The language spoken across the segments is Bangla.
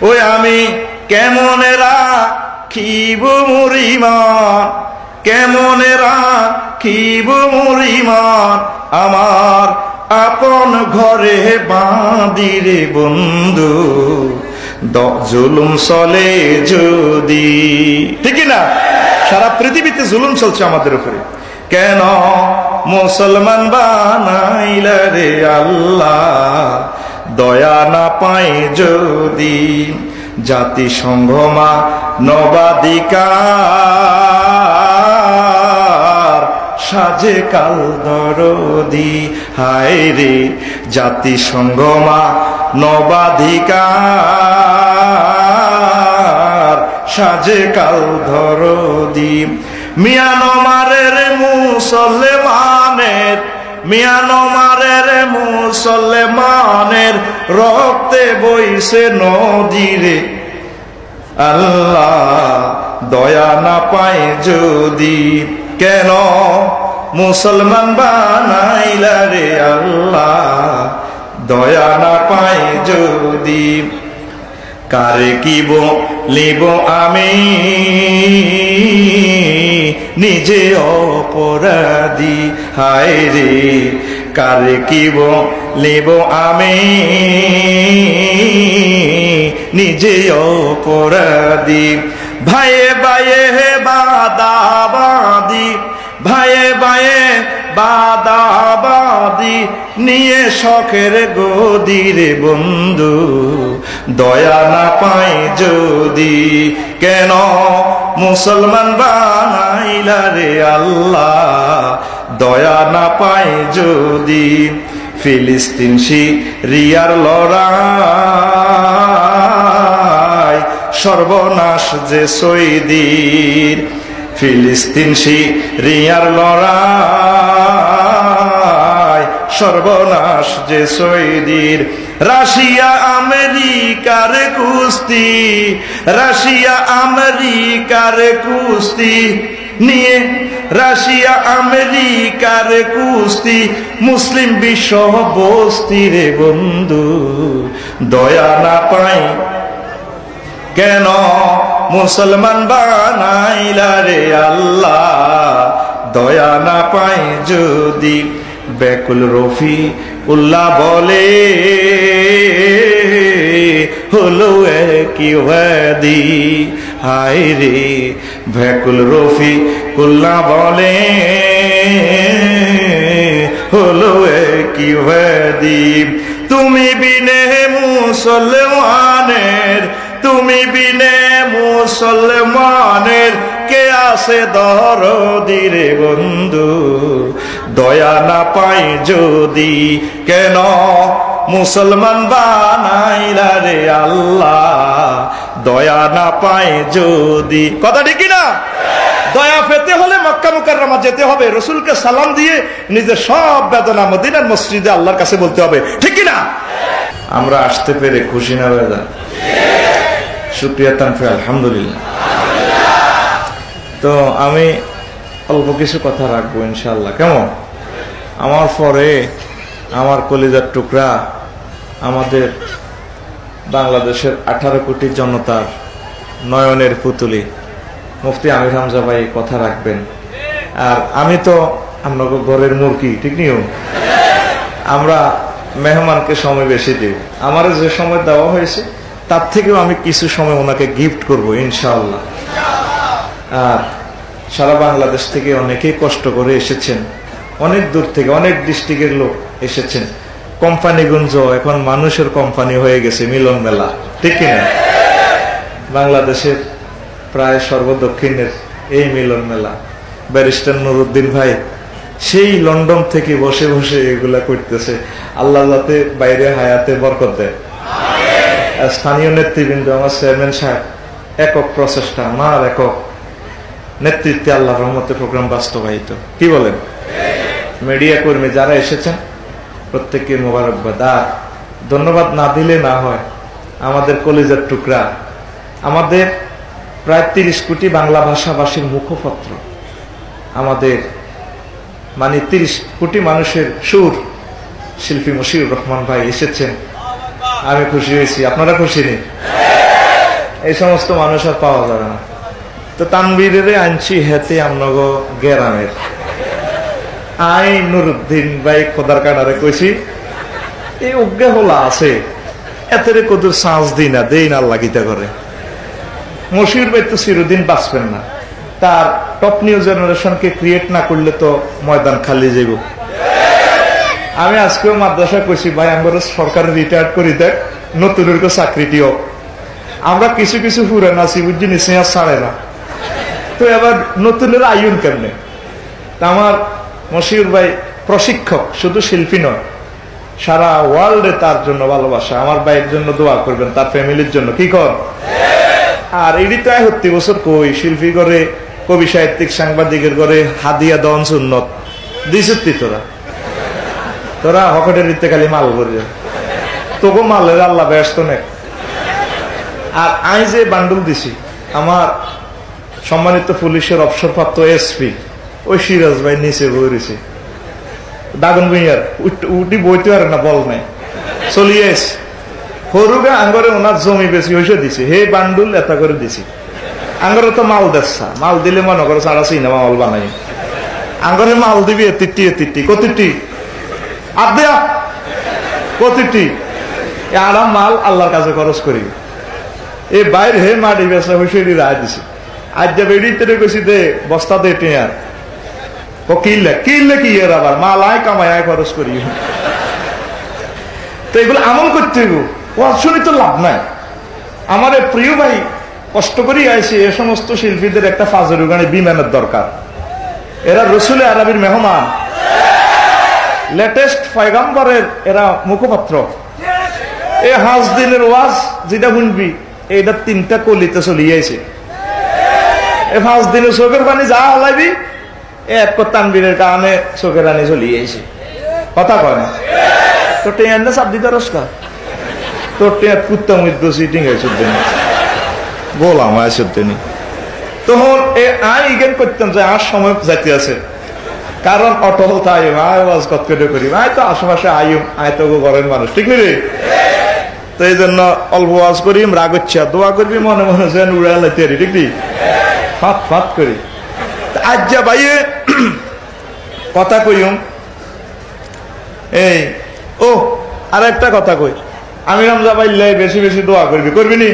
ওই আমি কেমনে রাখিব মোর ঈমান, কেমনে রাখিব মোর ঈমান, আমার আপন ঘরে বাঁধিরে বন্ধু জুলুম চলে যদি। ঠিক না? সারা পৃথিবীতে জুলুম চলছে আমাদের উপরে। কেন মুসলমান বানাইলা রে আল্লাহ, দয়া না পাই যদি। জাতিসংঘ মানবাধিকার সাজে কাল দরদি, হায় রে জাতিসংঘ মানবাধিকার সাজে কাল দরদি। মিয়ানমারের মুসলমানের, মিয়ানমারের মুসলমানের রক্তে বইছে নদীরে আল্লাহ, দয়া না পায় যদি। কেন মুসলমান বানাইলা রে আল্লাহ, দয়া না পায় যদি। কারে কি বলিব আমি নিজে অপরাধী, হায় রে কারে কি বলিব আমি নিজে অপরাধী। ভাইয়ে ভাইয়ে বাদাবাদি, ভাইয়ে ভাইয়ে বাদাবাদি নিয়ে শখের গদিরে বন্ধু, দয়া না পাই যদি। কেন মুসলমান বানাইলা রে আল্লাহ, দয়া না পাই যদি। ফিলিস্তিন সিরিয়ার লড়াই সর্বনাশ যে সৈদির, ফিলিস্তিন সিরিয়ার লড়াই সর্বনাশ যে সৈদির। রাশিয়া আমেরিকার কুস্তি, রাশিয়া আমেরিকার কুস্তি নিয়ে, রাশিয়া আমেরিকার কুস্তি মুসলিম বিশ্ব বস্তি রে বন্ধু, দয়া না পাই কেন মুসলমান বানাইলা রে আল্লাহ, দয়া না পাই যদি। বেকুল রফি উল্লাহ বলে হলো একই ওয়াদি, হায় রে বেকুল রফি উল্লাহ বলে হলো একই ওয়াদি। তুমি বিনে মুসলমানের, তুমি বিনে মুসলমানের কে আছে দরদি রে বন্ধু, দয়া না পাই যদি। কেন মুসলমান বানাইলা রে আল্লাহ, দয়া না পাই যদি। কথা ঠিক না? দয়া পেতে হলে মক্কা মুকাররমা যেতে হবে, রসুলকে সালাম দিয়ে নিজের সব বেদনা মদিনার মসজিদে আল্লাহর কাছে বলতে হবে। ঠিক না? আমরা আসতে পেরে খুশি না বেদা? শুকরিয়া তানফি আলহামদুলিল্লাহ। তো আমি অল্প কিছু কথা রাখবো ইনশাআল্লাহ, কেমন? আমার পরে আমার কলিজার টুকরা, আমাদের বাংলাদেশের 18 কোটি জনতার নয়নের পুতুলি মুফতি আমির হামজা ভাই কথা রাখবেন। আর আমি তো আপনাকে ঘরের মুরগি, ঠিক নিও, আমরা মেহমানকে সময় বেশি দিই। আমার যে সময় দেওয়া হয়েছে তার থেকেও আমি কিছু সময় ওনাকে গিফট করব ইনশাআল্লাহ। আর সারা বাংলাদেশ থেকে অনেকেই কষ্ট করে এসেছেন, অনেক দূর থেকে অনেক ডিস্ট্রিক্টের লোক এসেছেন। কোম্পানিগঞ্জ এখন মানুষের কোম্পানি হয়ে গেছে, মিলন মেলা, ঠিক কিনা? বাংলাদেশের প্রায় সর্বদক্ষিণের এই মিলন মেলা। ব্যারিস্টার নুরুদ্দিন ভাই সেই লন্ডন থেকে বসে বসে এগুলা করতেছে। আল্লাহ যাতে বাইরে হায়াতে বরকত দেয়। স্থানীয় নেতৃবৃন্দ, আমার চেয়ারম্যান সাহেব, একক প্রচেষ্টা, আমার একক নেতৃত্বে আল্লাহ রহমতে প্রোগ্রাম বাস্তবায়িত। কি বলেন? মিডিয়া কর্মী যারা এসেছেন প্রত্যেককে মোবারকবাদ। আর ধন্যবাদ না দিলে না হয়, আমাদের কলিজার টুকরা, আমাদের প্রায় 30 কোটি বাংলা ভাষাভাষীর মুখপত্র, আমাদের মানে 30 কোটি মানুষের সুর শিল্পী মশিউর রহমান ভাই এসেছেন। আমি খুশি হয়েছি, আপনারা খুশি নেই? এই সমস্ত মানুষ আর পাওয়া যাবে না। তো তানবীরের আনছি হেতে আমনগো গেরামের আই নুরুদ্দিন ভাই খোদার কাটারে কইছি এই অজ্ঞা হলা আছে এতেরে কদুর সাঁস দিই না দেই না লাগিতে করে। মশিউর ভাই তো চিরদিন বাঁচবেন না, তার টপ নিউ জেনারেশনকে ক্রিয়েট না করলে তো ময়দান খালি যাইব। আমি আজকেও মাদ্রাসায় কইছি ভাই আমরা সরকারে রিটায়ার করি দেখ, নতুনের চাকরিটি হোক। আমরা কিছু কিছু পুরান আছি বুঝছি নিশ্চয় ছাড়ে না, তো এবার নতুনের আয়ুন কেমনে। তা আমার মশিউর ভাই প্রশিক্ষক, শুধু শিল্পী নয়, সারা ওয়ার্ল্ডে তার জন্য ভালোবাসা। আমার ভাইয়ের জন্য দোয়া করবেন, তার ফ্যামিলির জন্য, কি কর। আর এটি তো 70 বছর কই শিল্পী করে, কবি সাহিত্যিক সাংবাদিকের করে হাদিয়া দন সুন্নত দিসতি তোরা হকেটের দিতে খালি মাল করে তোকে মালের আল্লাহ ব্যস্ত নেই। আর আমি যে বান্ডুল দিছি আমার সম্মানিত পুলিশের অবসরপ্রাপ্ত এসপি ওই সিরাজ ভাই নিচে বইছে দাগন ভুইয়ার উঠি বইতে পারে না, বল নাই চলিয়ে হরুগা আঙ্গরে ওনার জমি বেশি হয়েছে দিছে, হে বান্ডুল এত করে দিছি। আঙ্গরে তো মাল দেখছা, মাল দিলে মনে করো সারা চিনা মাল বানাই। আঙ্গরে মাল দিবি এতিটি কতিটি আর দেয়া কতিটি আরাম মাল আল্লাহর কাছে খরচ করি। এই বাইরে হে মাটি বেচা হয়েছে রায় দিছে। আজ যে বেড়িতে কইছি দে বস্তা দে টিয়ার কিনলে কি এর আবার মাল আয় কামাই আয় খরচ করি। তো এগুলো আমল করতে হইব, শুনি তো লাভ নাই। আমার প্রিয় ভাই কষ্ট করি আইসি, এ সমস্ত শিল্পীদের একটা ফাজের গানে বিমানের দরকার। এরা রসুলে আরবির মেহমান, লেটেস্ট পয়গম্বরের এরা মুখপাত্র। এই 5 দিনের ওয়াজ যেটা শুনবি এইটা 3টা কলিতে চলিয়েছে। এই 5 দিনের চোখের পানি যা হলাইবি এক তানবীরের কারণে চোখের পানি চলিয়েছে। কথা কয় না তো টেয়ার চাপ দিতে রসকা তোর টেয়ার কুত্তা মৃত্যু সিটিং হয়েছে গোলাম আছে তখন আই ইগেন করতাম যে আর সময় যাইতে আছে, কারণ অটল তাই আওয়াজ কত করে করি আয় তো আশেপাশে আইম আয় তো ঘরের মানুষ, ঠিক নেই রে। তো এই জন্য অল্প ওয়াজ করি, রাগ হচ্ছে দোয়া করবি মনে মনে যেন উড়া লাইতে পারি, ঠিক নেই ফাত ফাত করি। আজ যা ভাইয়ে কথা কইম এই ও আর একটা কথা কই, আমি রামজা পাইলে বেশি বেশি দোয়া করবি, করবি নি?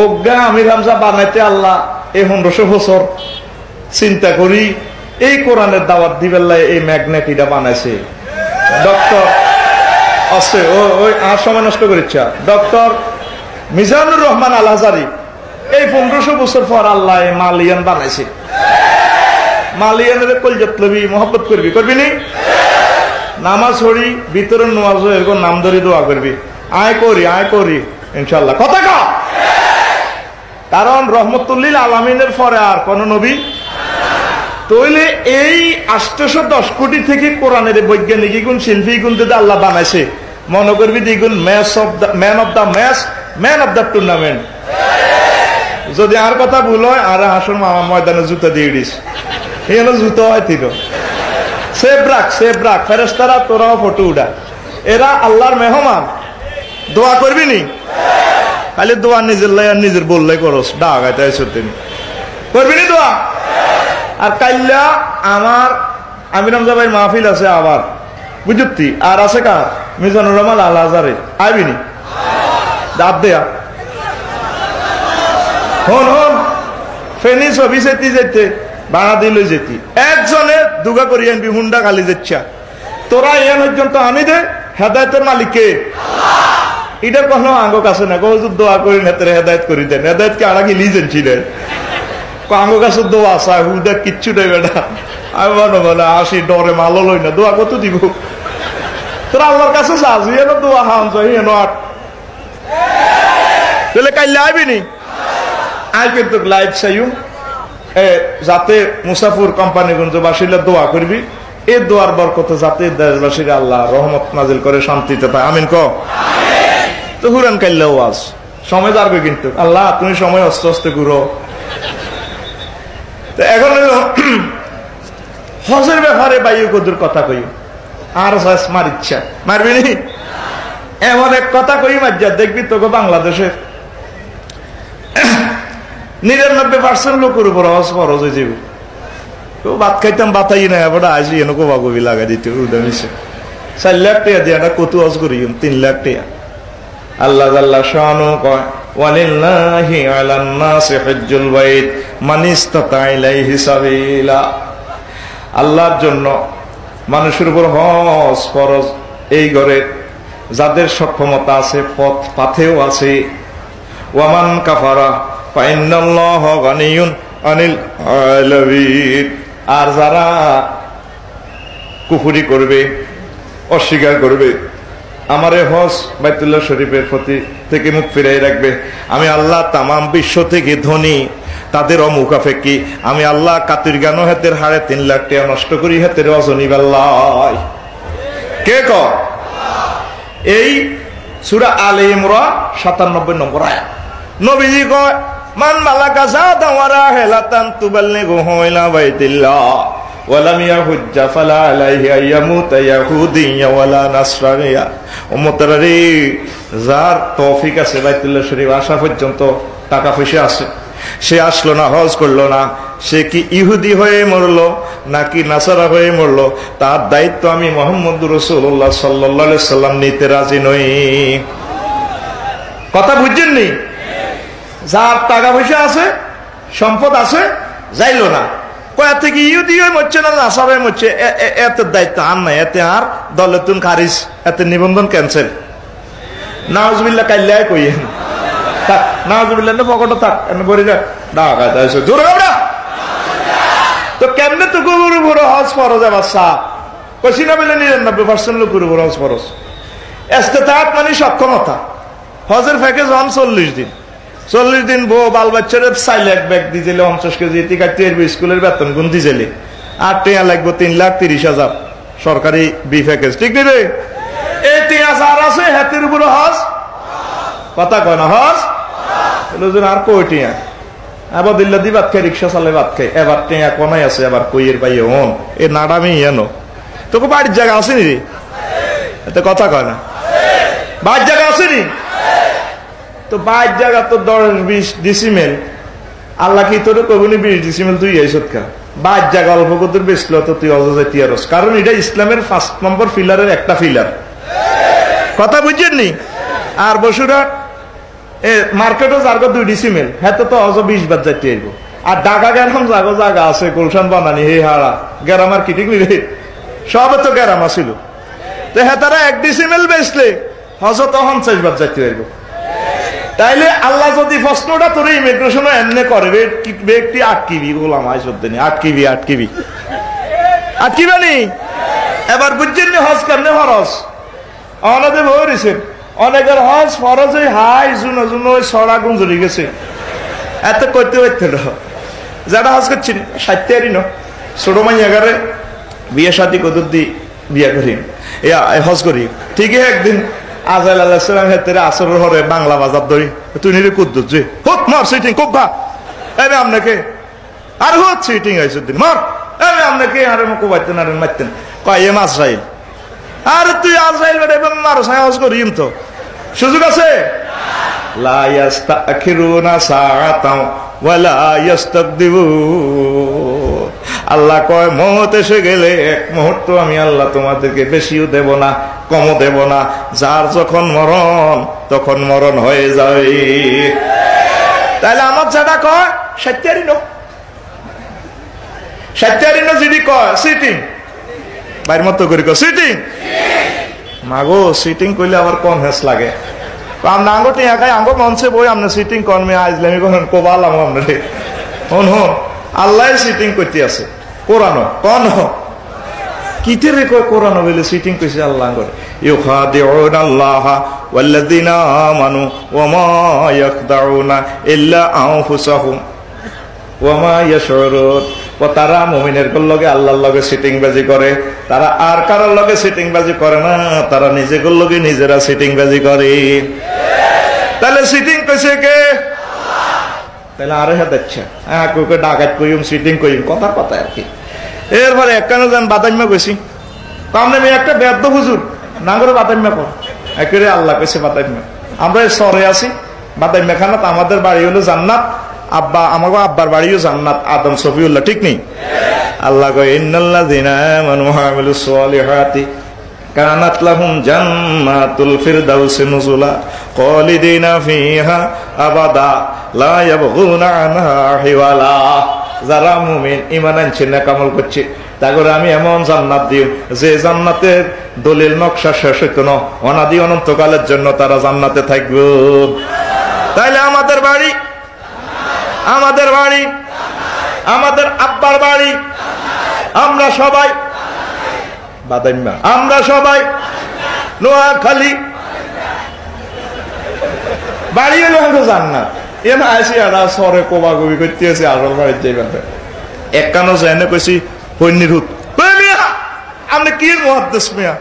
ওগা আমি রামজা বানাইতে আল্লাহ এই 1500 বছর চিন্তা করি এই কোরআনের দাওয়াত দিবেল্লাই এই ম্যাগনেট এটা বানাইছে ডক্টর আছে ওই আর সময় নষ্ট করেছে ডক্টর মিজানুর রহমান আল হাজারি। এই 1500 বছর পর আল্লাহ এই মালিয়ান বানাইছে। মালিয়ানের কলজত লবি মহব্বত করবি, করবি নি? নামাজ পড়ি বিতরণ নামাজ এরকম নাম ধরে দোয়া করবি, আয় করি ইনশাল্লাহ। কথা কা, কারণ রহমতুল্লিল আলামিনের পরে আর কোন নবী তইলে এই 810 কোটি থেকে কোরআনের বৈজ্ঞানিক গুণ শিল্পী গুণ যদি আল্লাহ বানাইছে, মনে করবি দ্বিগুণ ম্যান অফ দ্য টুর্নামেন্ট। যদি আর কথা ভুল হয় আর হাসুর মামা ময়দানে জুতা দিয়ে দিস, এখানে জুতো হয় ঠিক সেভ রাখ ফেরেশতারা তোরাও ফটো উঠা, এরা আল্লাহর মেহমান। দোয়া করবি নি? খালি দোয়া নিজের লাই আর নিজের বললাই করস ডাগাইতে সত্যি করবি নি দোয়া? আর কাইল্লা আমার আমির হামজা ভাই মাহফিল আছে আবার বুঝতি, আর আছে কার মিজানুর রহমান আল হাজারে, আইবি নি? দাব দেয়া হন ফেনি ছবি যেতে ভাড়া দিলে যেতি একজনে দুগা করি আনবি হুন্ডা খালি যাচ্ছা তোরা এ পর্যন্ত আনি দে হেদায়তের মালিককে এটা কোনো আঙ্গ কাছে না কো দোয়া করি না তোর হেদায়ত করি দেন। হেদায়ত কি আর কি লিজেন ছিলেন আঙ্গ কাছে দোয়া চাই হুদা কিচ্ছু নেই বেটা। আমি মনে বলে আসি ডরে মালো লই না, দোয়া কত দিব তোরা আল্লাহর কাছে চাস এনো দোয়া হাম চাই এনো আট তাহলে কাইলে আইবি নি? আই কিন্তু লাইভ চাইও যাতে মুসাফুর কোম্পানিগঞ্জবাসীরা দোয়া করবি, এই দোয়ার বরকতে যাতে দেশবাসীরা আল্লাহ রহমত নাজিল করে শান্তিতে পায়, আমিন ক। তো হুরান কাইল্লা ওয়াজ সময় যাবে কিন্তু আল্লাহ তুমি সময় আস্তে আস্তে ঘুরো। তো এখন হজের ব্যাপারে বাইও কদুর কথা কই আর মার ইচ্ছা মারবি নি? এমন এক কথা কই মাজ্জা দেখবি তোকে বাংলাদেশের 99% লোকের উপর হজ ফরজ হয়ে যাবে। তো ভাত খাইতাম বাতাই না এবার আজ এনেকো বাগবি লাগা দিতে উদামিছে 4 লাখ টাকা দিয়ে একটা কত হজ করি 3 লাখ টাকা। আল্লাহ জাল্লা শানু কয় ওয়ালিল্লাহি আলান নাসি হজ্জুল বাইত মান ইসতাতা ইলাইহি সাবিলা। আল্লাহর জন্য মানুষের উপর হজ ফরজ এই ঘরে যাদের সক্ষমতা আছে, পথ পাথেও আছে। ওয়ামান কাফারা ফাইন্নাল্লাহা গানিয়ুন আনিল আলামিন। আর যারা কুফরি করবে, অস্বীকার করবে, আমারে হজ বাইতুল্লাহ শরীফের প্রতি থেকে মুখ ফিরাই রাখবে, আমি আল্লাহ তামাম বিশ্ব থেকে ধনী, তাদের অমুখাফেকি আমি আল্লাহ কাতির গানো হাতের হাড়ে 3 লাখ টাকা নষ্ট করি হাতের অজনী বেল্লাই। কে ক এই সূরা আলে ইমরান 97 নম্বর আয়াত। নবীজি কয় মান মালাকা যাদান ওয়া রাহিলাতান তুবাল্লিগুহু ইলা বাইতিল্লাহ ওয়া লাম ইয়াহুজ্জা ফালা আলাইহি আইয়ামুতা ইয়াহুদিয়্যা ওয়ালা নাসরানিয়া। উম্মতরারে যার তৌফিক আছে বাইতুল্লাহ শরীফ আসা পর্যন্ত, টাকা পয়সা আছে, সে আসলো না, হজ করলো না, সে কি ইহুদি হয়ে মরলো নাকি নাসারা হয়ে মরলো, তার দায়িত্ব আমি মুহাম্মদুর রাসূলুল্লাহ সাল্লাল্লাহু আলাইহি সাল্লাম নিতে রাজি নই। কথা বুঝছেননি? যার টাকা পয়সা আছে, সম্পদ আছে, যাইলো না, কয়া থেকে ইহুদি হয়ে মরছে না নাসারা হয়ে মরছে, এত দায়িত্ব আর নাই, এতে আর দলেতুন খারিজ, এতে নিবন্ধন ক্যান্সেল। নাউজুবিল্লাহ কাইল্লাই কইয়েন নাউজুবিল্লাহ পকেটে থাক বলি তো কেমনে তো গরুর উপর হজ ফরজ বাচ্চা কইছি না বলে 99% লোকের উপর হজ ফরজ। ইস্তেতাআত মানে সক্ষমতা। হজের প্যাকেজ 40 দিন, 40 দিন বউ বাল বাচ্চারে 4 লাখ ব্যাগ দিয়েছিলে, 50 কেজি টিকাটি স্কুলের বেতন গুণ দিয়েছিলে, 8 টাকা লাগবে 3,30,000 সরকারি বি প্যাকেজ, ঠিক নেই রে? এই 3,000 আছে হাতের উপর হজ। কথা কয় না হজ আর কয়টিয়া আবার দিল্লা দি ভাত খাই, রিক্সা চালে ভাত খাই, এবার টিয়া কনাই আছে, এবার কইয়ের পাইয়ে হন এ নাডামি এনো তোকে বাড়ির জায়গা আসেনি রে? এতে কথা কয় না বাড়ির জায়গা আসেনি? তো বাড়ির জায়গা তো 10-20 ডিসিমেল, আল্লাহ কি তোর কবনি 20 ডিসিমেল তুই এইসব কা বাড়ির জায়গা অল্প কত বেচলো তো তুই অযোধ্যায় তিয়ারস, কারণ এটা ইসলামের 1 নম্বর ফিলারের একটা ফিলার। কথা বুঝছেননি? আর বসুরা মার্কেটও জায়গা 2 ডিসিমেল, হ্যাঁ তো অজ 20 বার যাইতে আইব। আর ঢাকা গেলাম জায়গা আছে গুলশান বানানি, হে হারা গ্যারাম আর কি, ঠিক নি রে? সবে তো গ্যারাম আছিল, তো হ্যাঁ তারা 1 ডিসিমেল বেচলে হজ তো 50 বার যাইতে আইব। তাইলে আল্লাহ যদি প্রশ্নটা তোর ইমিগ্রেশনও এমনি করে ব্যক্তি আটকিবি, গোলাম আইসদ্দিনী আটকিবানি। এবার বুঝছেন হজ কেমনে ফরজ? অনেকে বলেছেন অনেকের হজ ফরজ ওই হাই জুনো জুনো ওই ছড়া গুঞ্জরি গেছে, এত করতে পারত না। যারা হজ করছেন 60 ন ছোট মাইয়াগারে বিয়ে শাদী কত দি বিয়ে করি হজ করি, ঠিকই একদিন আজাইল আলাইহিস সালাম হেতেরে আসরের হরে বাংলা বাজার ধরি তুই নিরে কুদ্দুস যে হোক মার সিটিং খুব ভা এবে আপনাকে আর হোক সিটিং আইসুর দিন মার এবে আপনাকে আরে মুখ বাইতেন আর মারতেন কয় এ মাছ রাইল আর তুই আজাইল বেড়ে মার সাহস করিম তো সুযোগ আছে। লা ইস্তাখিরুনা সাআতাও ওয়ালা ইস্তাকদিমুন। আল্লাহ কয় মওত এসে গেলে 1 মুহূর্ত আমি আল্লাহ তোমাদেরকে বেশিও দেব না কমও দেব না, যার যখন মরণ তখন মরণ হয়ে যাবে। তাহলে আমার যেটা কয় 70 ন যদি কয় সিটিং বাইর মতো করে কয় সিটিং মাগো সিটিং করলে আবার কোন হেস লাগে আমরা আঙ্গটি একাই আঙ্গ মঞ্চে বই আমরা সিটিং কর্মে আইজলামি কখন কোবালাম আমরা রে হন আল্লাহ সিটিং করতে আছে কোরআন কোন কিতে রে কয় কোরআন বলে সিটিং কইছে আল্লাহ করে ইউখাদিউনাল্লাহা ওয়াল্লাযিনা আমানু ওয়া মা ইয়াখদাউনা ইল্লা আনফুসাহুম ওয়া মা ইয়াশউরুন। তারা মুমিনের লগে আল্লাহর লগে সিটিং বাজি করে, তারা আর কারোর লগে সিটিং বাজি করে না, তারা নিজেদের লগে নিজেরা সিটিং বাজি করে। তাহলে সিটিং কইছে কে? তাহলে আরে হ্যাঁ দেখছে হ্যাঁ কইকে ডাকাত কইম সিটিং কইম কথা আর কি। এরপরে একখানে যান বাদাম্মা কইছি তাহলে আমি একটা বেদ্য হুজুর না করে বাদাম্মা কর একেবারে আল্লাহ কইছে বাদাইম্যা। আমরা শহরে আছি, বাদাইম্যা খানাত আমাদের বাড়ি হলো জান্নাত, আব্বা আমাকে আব্বার বাড়িও জান্নাত, আদম সফিউল্লাহ, ঠিক নেই? আল্লাহ কয় ইন্নাল্লাযিনা আমানু ওয়া আমিলুস সালিহাতি কানাত লাহুম জান্নাতুল ফিরদাউসি নুজুলা খালিদিনা ফিহা আবাদা লা ইয়াবগুনা আনহা হিওয়ালা। যারা মুমিন ঈমান আনছে নেক আমল করছে তাগরে আমি এমন জান্নাত দিই যে জান্নাতের দলিল নকশা শেষ হইতো না, অনাদি অনন্তকালের জন্য তারা জান্নাতে থাকবে। তাইলে আমাদের বাড়ি, আমাদের বাড়ি, আমাদের আব্বার বাড়ি, আমরা সবাই বাদাইম্যা, আমরা সবাই নোয়াখালী বাড়ি হলো আমাকে জান্নাত। এম আইসি আড়া সরে কোবাগুবি করতে আছে আসল বাড়ির যাইবার একখানো যায়নে কইছি হন্যির হুত আপনি কি মহাদেশ মিয়া,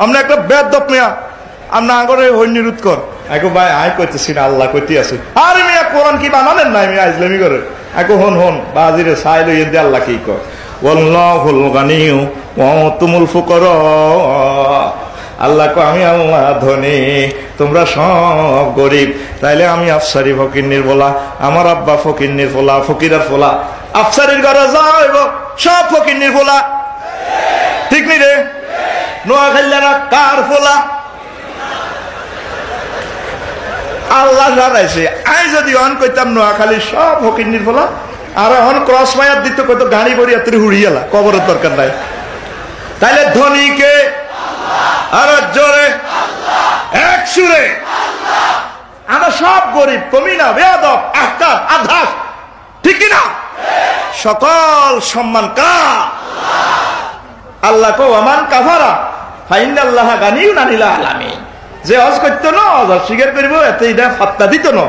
আপনি একটা বেদপ মিয়া, আপনি আগরে হন্যির হুত কর। আইকো ভাই আই কইতেছি না, আল্লাহ কইতে আছে। আরে মিয়া কোরআন কি বানালেন না মিয়া ইসলামি করে? আইকো হন হন বাজিরে সাই লই দিয়ে আল্লাহ কি কর, ওয়াল্লাহুল গানিয়্যু ওয়া আনতুমুল ফুকারা। আল্লাহ কো আমি আল্লাহ ধনী, তোমরা সব গরিব। তাইলে আমি আফসারি ফকিন্নির বলা, আমার আব্বা ফকিন্নির ফোলা, ফকিরার ফোলা, আফসারির ঘরে যাইব সব ফকিন্নির ফোলা, ঠিক নি রে? নোয়াখালীরা কার ফোলা? আল্লাহ জানাইছে। আই যদি অন কইতাম নোয়াখালী সব ফকিন্নির ফোলা, আর এখন ক্রস মায়ার দিত কত গাড়ি বড়িয়া তুই হুড়িয়ালা, কবরের দরকার নাই। তাইলে ধনীকে আর জোরে এক সুরে আমরা সব গরিব, কমি না, বেয়াদব, আহকার, আধাস, ঠিক না? সকল সম্মান কার? আল্লাহ কো ওয়ামান কাফারা ফাইনাল্লাহা গানিয়্যুন আনিল আলামিন। যে হজ করতো না, হজ স্বীকার করব, এতে এটা ফাত্তা দিত না।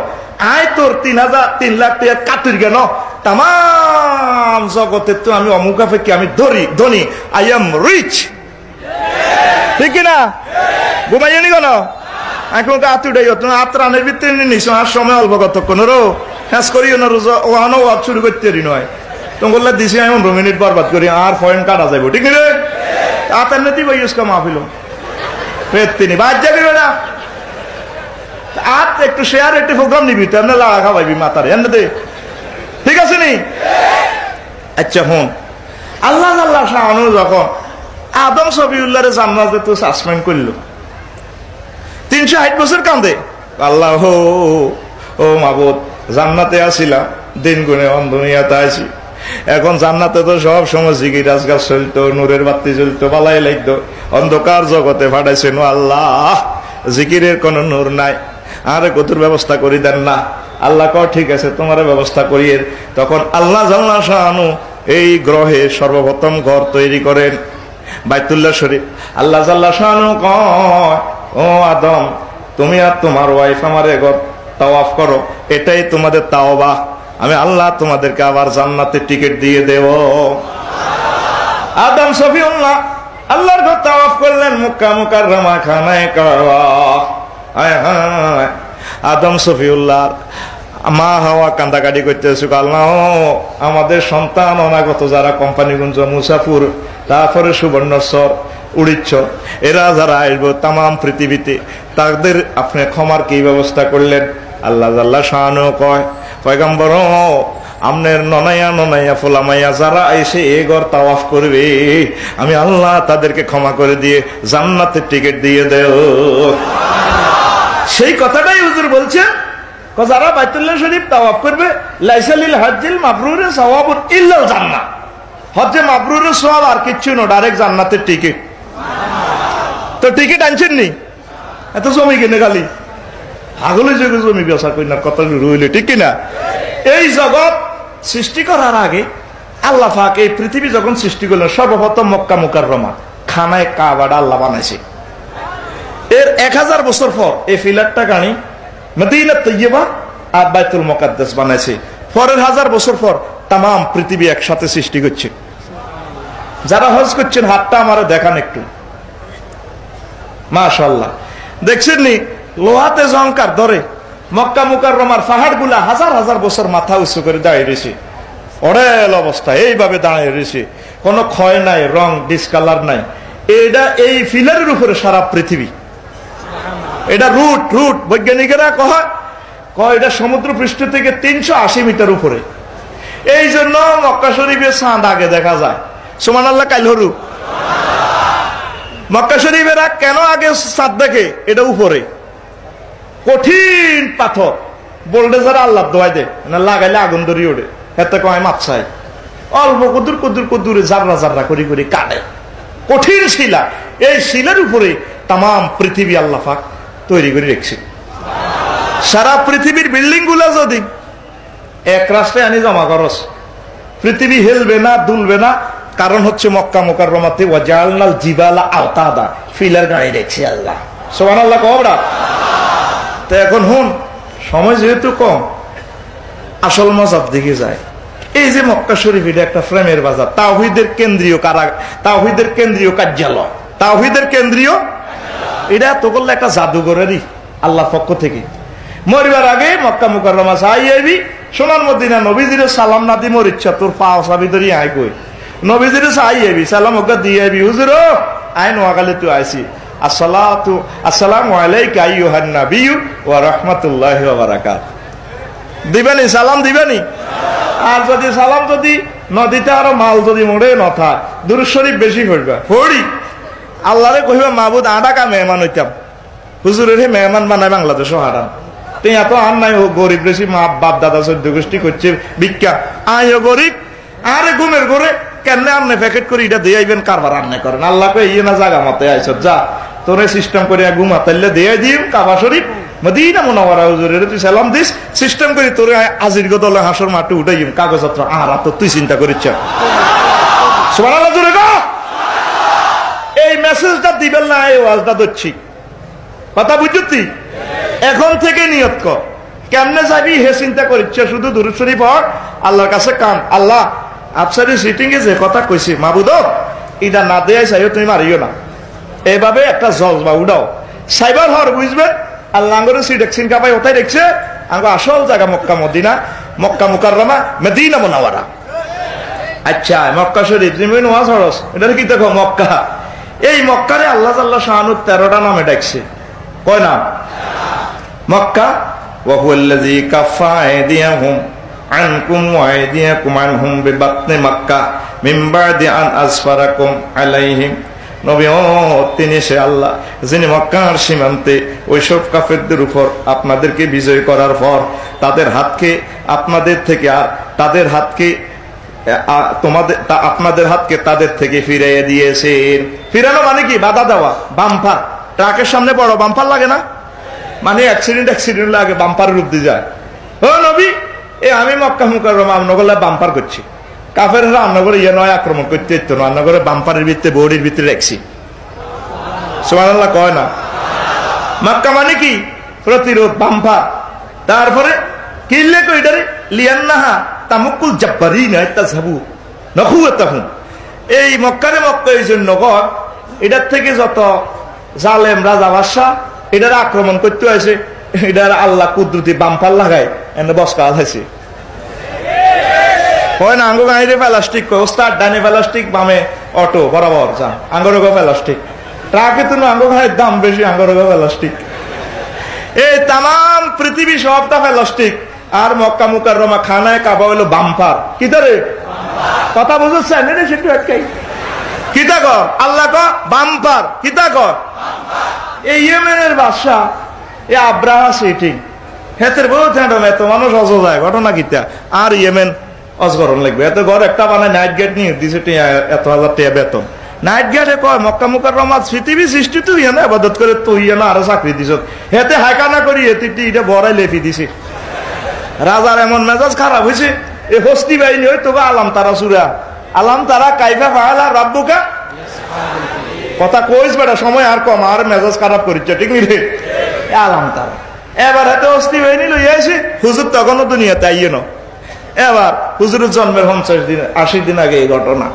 আয় তোর 3 লাখ টাকা কাতুর কেন? তাম জগতে তো আমি অমুকাফেকি, আমি ধনী, আই এম রিচ, ঠিক না? ঘুমাইনি কেন? এখন আতুটাই হতো না, আত্রানের ভিতরে নিস আর সময় অল্প কতক্ষণ রো হ্যাঁ করিও না, রোজা ওখানেও ওয়াজ শুরু করতে পারি নয়। তুমি বললে দিছি আমি 15 মিনিট বরবাদ করি, আর পয়েন্ট কাটা যাবো, ঠিক রে? আতার নেতি বই ইউজ কাম আফিল তিনি বাদ যাবি না, আর একটু শেয়ার একটু প্রোগ্রাম নিবি, তেমনি লাগা খাওয়াইবি মাতারে এমনি, ঠিক আছে নি? আচ্ছা হুন, আল্লাহ আল্লাহ শাহানু যখন আদম সফিউল্লাহরে জান্নাতে তো সাসপেন্ড করলো, 360 বছর কান্দে আল্লাহ ও মাবুদ, জান্নাতে আসিলাম, দিন গুনে দুনিয়াতে আসি, এখন জান্নাতে তো সব সময় জিকির আজকাল চলতো, নূরের বাতি জ্বলতো, বালাই লাগতো, অন্ধকার জগতে ফাটাইছে নো আল্লাহ, জিকিরের কোন নূর নাই, আরে কতুর ব্যবস্থা করি দেন না? আল্লাহ কর ঠিক আছে তোমার ব্যবস্থা করিয়ে। তখন আল্লাহ জাল্লা শাহানু এই গ্রহে সর্বপ্রথম ঘর তৈরি করেন, বাইতুল্লাহ শরীফ। আল্লাহ জাল্লা শাহানু কয় ও আদম, তুমি আর তোমার ওয়াইফ আমার ঘর তাওয়াফ করো, এটাই তোমাদের তাওবা, আমি আল্লাহ তোমাদেরকে আবার জান্নাতের টিকিট দিয়ে দেব। আদম সফিউল্লাহ আল্লাহর ঘর তাওয়াফ করলেন, মক্কা মুকাররমা খানায়ে কাবা। আদম সফিউল্লাহ মা হাওয়া কান্দাকাটি করতেছে, আল্লাহ আমাদের সন্তান অনাগত যারা কোম্পানিগঞ্জ, মুসাফুর, তারপরে সুবর্ণচর, উড়িচ্ছর, এরা যারা আসব তাম পৃথিবীতে, তাদের আপনি ক্ষমার কি ব্যবস্থা করলেন? আল্লাহ জাল্লা শাহানু কয় পয়গম্বর আমনের ননাইয়া ফোলামাইয়া যারা এসে এ ঘর তাওয়াফ করবে, আমি আল্লাহ তাদেরকে ক্ষমা করে দিয়ে জান্নাতের টিকিট দিয়ে দেও। সেই কথাটাই হুজুর বলছেন, যারা বাইতুল্লাহ শরীফ তাওয়াফ করবে, লাইসা লিল হজ্জিল মাবরুরি সাওয়াবুন ইল্লাল জান্নাহ, হজ্জে মাবরুরের সওয়াব আর কিচ্ছু না, ডাইরেক্ট জান্নাতের টিকিট। তো টিকিট আনছেন নি? এত জমি কিনে খালি আগলে যুগে জমি ব্যবসা করি না, কথা রইলে, ঠিক কিনা? এই জগৎ সৃষ্টি করার আগে আল্লাহ পাক এই পৃথিবী যখন সৃষ্টি করলেন, সর্বপ্রথম মক্কা মুকাররমা খানায়ে কাবাটা আল্লাহ বানাইছে। এর 1000 বছর পর এই ফিলারটা গানি মদিনা তৈয়বা আর বাইতুল মুকাদ্দাস বানাইছে। পরের 1000 বছর পর তাম পৃথিবী একসাথে সৃষ্টি করছে। যারা হজ করছেন হাতটা আমারে দেখান একটু, মাশাআল্লাহ, দেখছেন নি? লোহাতে জংকার ধরে মক্কা মুকাররমার পাহাড় গুলা হাজার হাজার বছর মাথা উঁচু করে দাঁড়িয়ে রয়েছে, অড়েল অবস্থা এইভাবে দাঁড়িয়ে রয়েছে, কোনো ক্ষয় নাই, রং ডিসকালার নাই। এটা এই ফিলারের উপরে সারা পৃথিবী, এটা রুট রুট বৈজ্ঞানিকেরা কয় এটা সমুদ্র পৃষ্ঠ থেকে 380 মিটার উপরে। এই জন্য মক্কা শরীফের চাঁদ আগে দেখা যায়। সুবহানাল্লাহ কাইল হরু মক্কা শরীফেরা কেন আগে চাঁদ দেখে? এটা উপরে কঠিন পাথর, বোল্ডেজার আল্লাহ দোয়াই দে না, লাগাইলে আগুন ধরি ওঠে। এতে কয় মাপসাই অল্প কুদুর কুদুর কুদুরে জাররা জাররা করি করে কাটে, কঠিন শিলা। এই শিলার উপরে তাম পৃথিবী আল্লাহ পাক তৈরি করে রেখেছে। সারা পৃথিবীর বিল্ডিং গুলা যদি এক রাষ্ট্রে আনি জমা করস, পৃথিবী হেলবে না, দুলবে না। কারণ হচ্ছে মক্কা মুকাররমাতে ওয়াজালনাল জিবালা আওতাদা, ফিলার গাড়ি রেখেছে আল্লাহ। সুবহানাল্লাহ কওরা। তো এখন হুন, সময় যেহেতু কম, আসল মজার দিকে যায়। এই যে মক্কা শরীফ, এটা একটা ফ্রেমের বাজার, তাওহীদের কেন্দ্রীয় তাওহীদের কেন্দ্রীয় কার্যালয়, তাওহীদের কেন্দ্রীয়। এটা তো করলে একটা জাদুঘরেরই আল্লাহর পক্ষ থেকে। মরিবার আগে মক্কা মুকাররমা চাইবি, সোনার মদিনা নবীজির সালাম না দি মর ইচ্ছা তোর পা সাবি ধরি আয় কই, নবীজির চাইবি সালাম ওকে দিয়ে আইবি, হুজুর আই নোয়াখালী তুই আইসি, আসসালামু আলাইকা আইয়ুহান নাবিয়্যু ওয়া রাহমাতুল্লাহি ওয়া বারাকাতুহু। দিবেনি সালাম দিবেনি? আর যদি সালাম যদি নদীতে আরো মাল যদি মোড়ে নথা, দুরূদ শরীফ বেশি পড়বা, পড়ি আল্লাহরে কহিবা মাহবুদ আডাকা মেহমান হইতাম, হুজুরের হে মেহমান বানায় বাংলাদেশও হারান। তুই এত আর নাই, গরিব বেশি মা বাপ দাদা চোদ্দ গোষ্ঠী করছে ভিক্ষা, আয় গরিব আরে ঘুমের ঘরে কেমনে আন্নে প্যাকেট করে এটা দিয়ে আইবেন, কারবার আন্নে করেন। আল্লাহকে ইয়ে না জাগা মতে আইস, যা তোরে সিস্টেম করে ঘুমা তাইলে দিয়ে দিম কাবা শরীফ মদিনা মুনাওয়ারা হুজুরের তুই সালাম দিস, সিস্টেম করে তোরে আজির গদলে হাসর মাঠে উঠাইম কাগজপত্র। আর তো তুই চিন্তা করিস। সুবহানাল্লাহ জোরে গো। এই মেসেজটা দিবেন না, এই ওয়াজটা দিচ্ছি, কথা বুঝছি? এখন থেকে নিয়ত কর, কেমনে যাবি হে চিন্তা করিচ্ছে, শুধু দুরূদ শরীফ পড়, আল্লাহর কাছে কান, আল্লাহ আফসারি সিটিং এ যে কথা কইছি মাহবুদ এটা না দেয় চাইও তুমি মারিও না, এইভাবে একটা জজবা উঠাও। সাইবার হর বুঝবেন আল্লাহ আঙ্গরে সিডেক্সিন কাপাই ওটাই দেখছে আঙ্গ আসল জায়গা Mecca Medina, Mecca মুকাররমা Medina Munawwara. আচ্ছা মক্কা শরীফ তুমি ওয়াজ হরস, এটা কি দেখো মক্কা, এই মক্কারে আল্লাহ তাআলা শাহানু 13টা নামে ডাকছে। কয় নাম? মক্কা ওয়া হুয়াল্লাযী কাফফা আইদিয়াহুম আনকুম ওয়া আইদিয়াকুম আনহুম বিবাতনি মক্কা মিন বাদি আন আসফারাকুম আলাইহিম। নবী ও তিনি সে আল্লাহ যিনি মক্কার সীমান্তে ওইসব কাফেরদের উপর আপনাদেরকে বিজয় করার পর তাদের হাতকে আপনাদের থেকে আর তাদের হাতকে আপনাদের হাতকে তাদের থেকে ফিরিয়ে দিয়েছেন। ফিরানো মানে কি? বাধা দেওয়া। বাম্পার, ট্রাকের সামনে বড় বাম্পার লাগে না, মানে অ্যাক্সিডেন্ট লাগে, বাম্পার রূপ দিয়ে যায়। ও নবী আমি মক্কা মুকাররমা আমনগরে বাম্পার করছি, কাফেররা আমনগরে ইয়ে নয় আক্রমণ করতে ইত্য না, আমনগরে বাম্পারের ভিতরে বডির ভিতরে রাখছি। সুবহানাল্লাহ কয় না? মক্কা মানে কি? প্রতিরোধ, বাম্পার। তারপরে কিল্লে কইটারে লিয়ান্নাহা তামুকুল জাব্বারিনা তাযহাবু নখুওয়াতাহুম। এই মক্কারে মক্কা এই জন্য কর, এটার থেকে যত জালেম রাজা বাদশা এটার আক্রমণ করতে হয়েছে, এটার আল্লাহ কুদরতি বাম্পার লাগায় এনে বসকা আলাইছে। হয় না আঙ্গো গাড়িতে প্লাস্টিক, ওস্তাদ ডানে প্লাস্টিক, বামে অটো বরাবর যা, আঙ্গরগো প্লাস্টিক। ট্রাকে তো আঙ্গো গাড়ির দাম বেশি, আঙ্গরগো প্লাস্টিক। এই তাম পৃথিবী সবটা প্লাস্টিক, আর মক্কা মুকাররমা খানায় কাবা হইলো বাম্পার। কি ধরে কথা বুঝছেন? সেটু একটাই কিতা কর আল্লাহ ক বাম্পার, কিতা কর। এই ইয়েমেনের বাদশা এ আব্রাহা সিটিং হেতের বহুত এত মানুষ অজ যায়, ঘটনা কিতা। আর ইয়েমেন অজগরণ লাগবে এত ঘর একটা বানায় নাইট গেট নিয়ে দিছে এত হাজার টাকা বেতন। নাইট গেটে কয় মক্কা মুকাররমা পৃথিবী সৃষ্টি তুই না আবাদত করে তুই না আরো চাকরি দিছ, হেতে হাইকানা করি এটি এটা বড়াই লেফি দিছে। রাজার এমন মেজাজ খারাপ হয়েছে, এ হস্তি বাহিনী হয়তো বা আলাম তারা সুরা আলাম তারা কাইফা ফাআলা রাব্বুকা। কথা কইস বেটা, সময় আর কম, আর মেজাজ খারাপ করিচ্ছে, ঠিক নিলে আলাম তারা। এবার এত হস্তি বাহিনী লইয়া আসে, হুজুর তখনও দুনিয়াতে আইয়ে ন। এবার হুজুরের জন্মের 50 দিন 80 দিন আগে এই ঘটনা।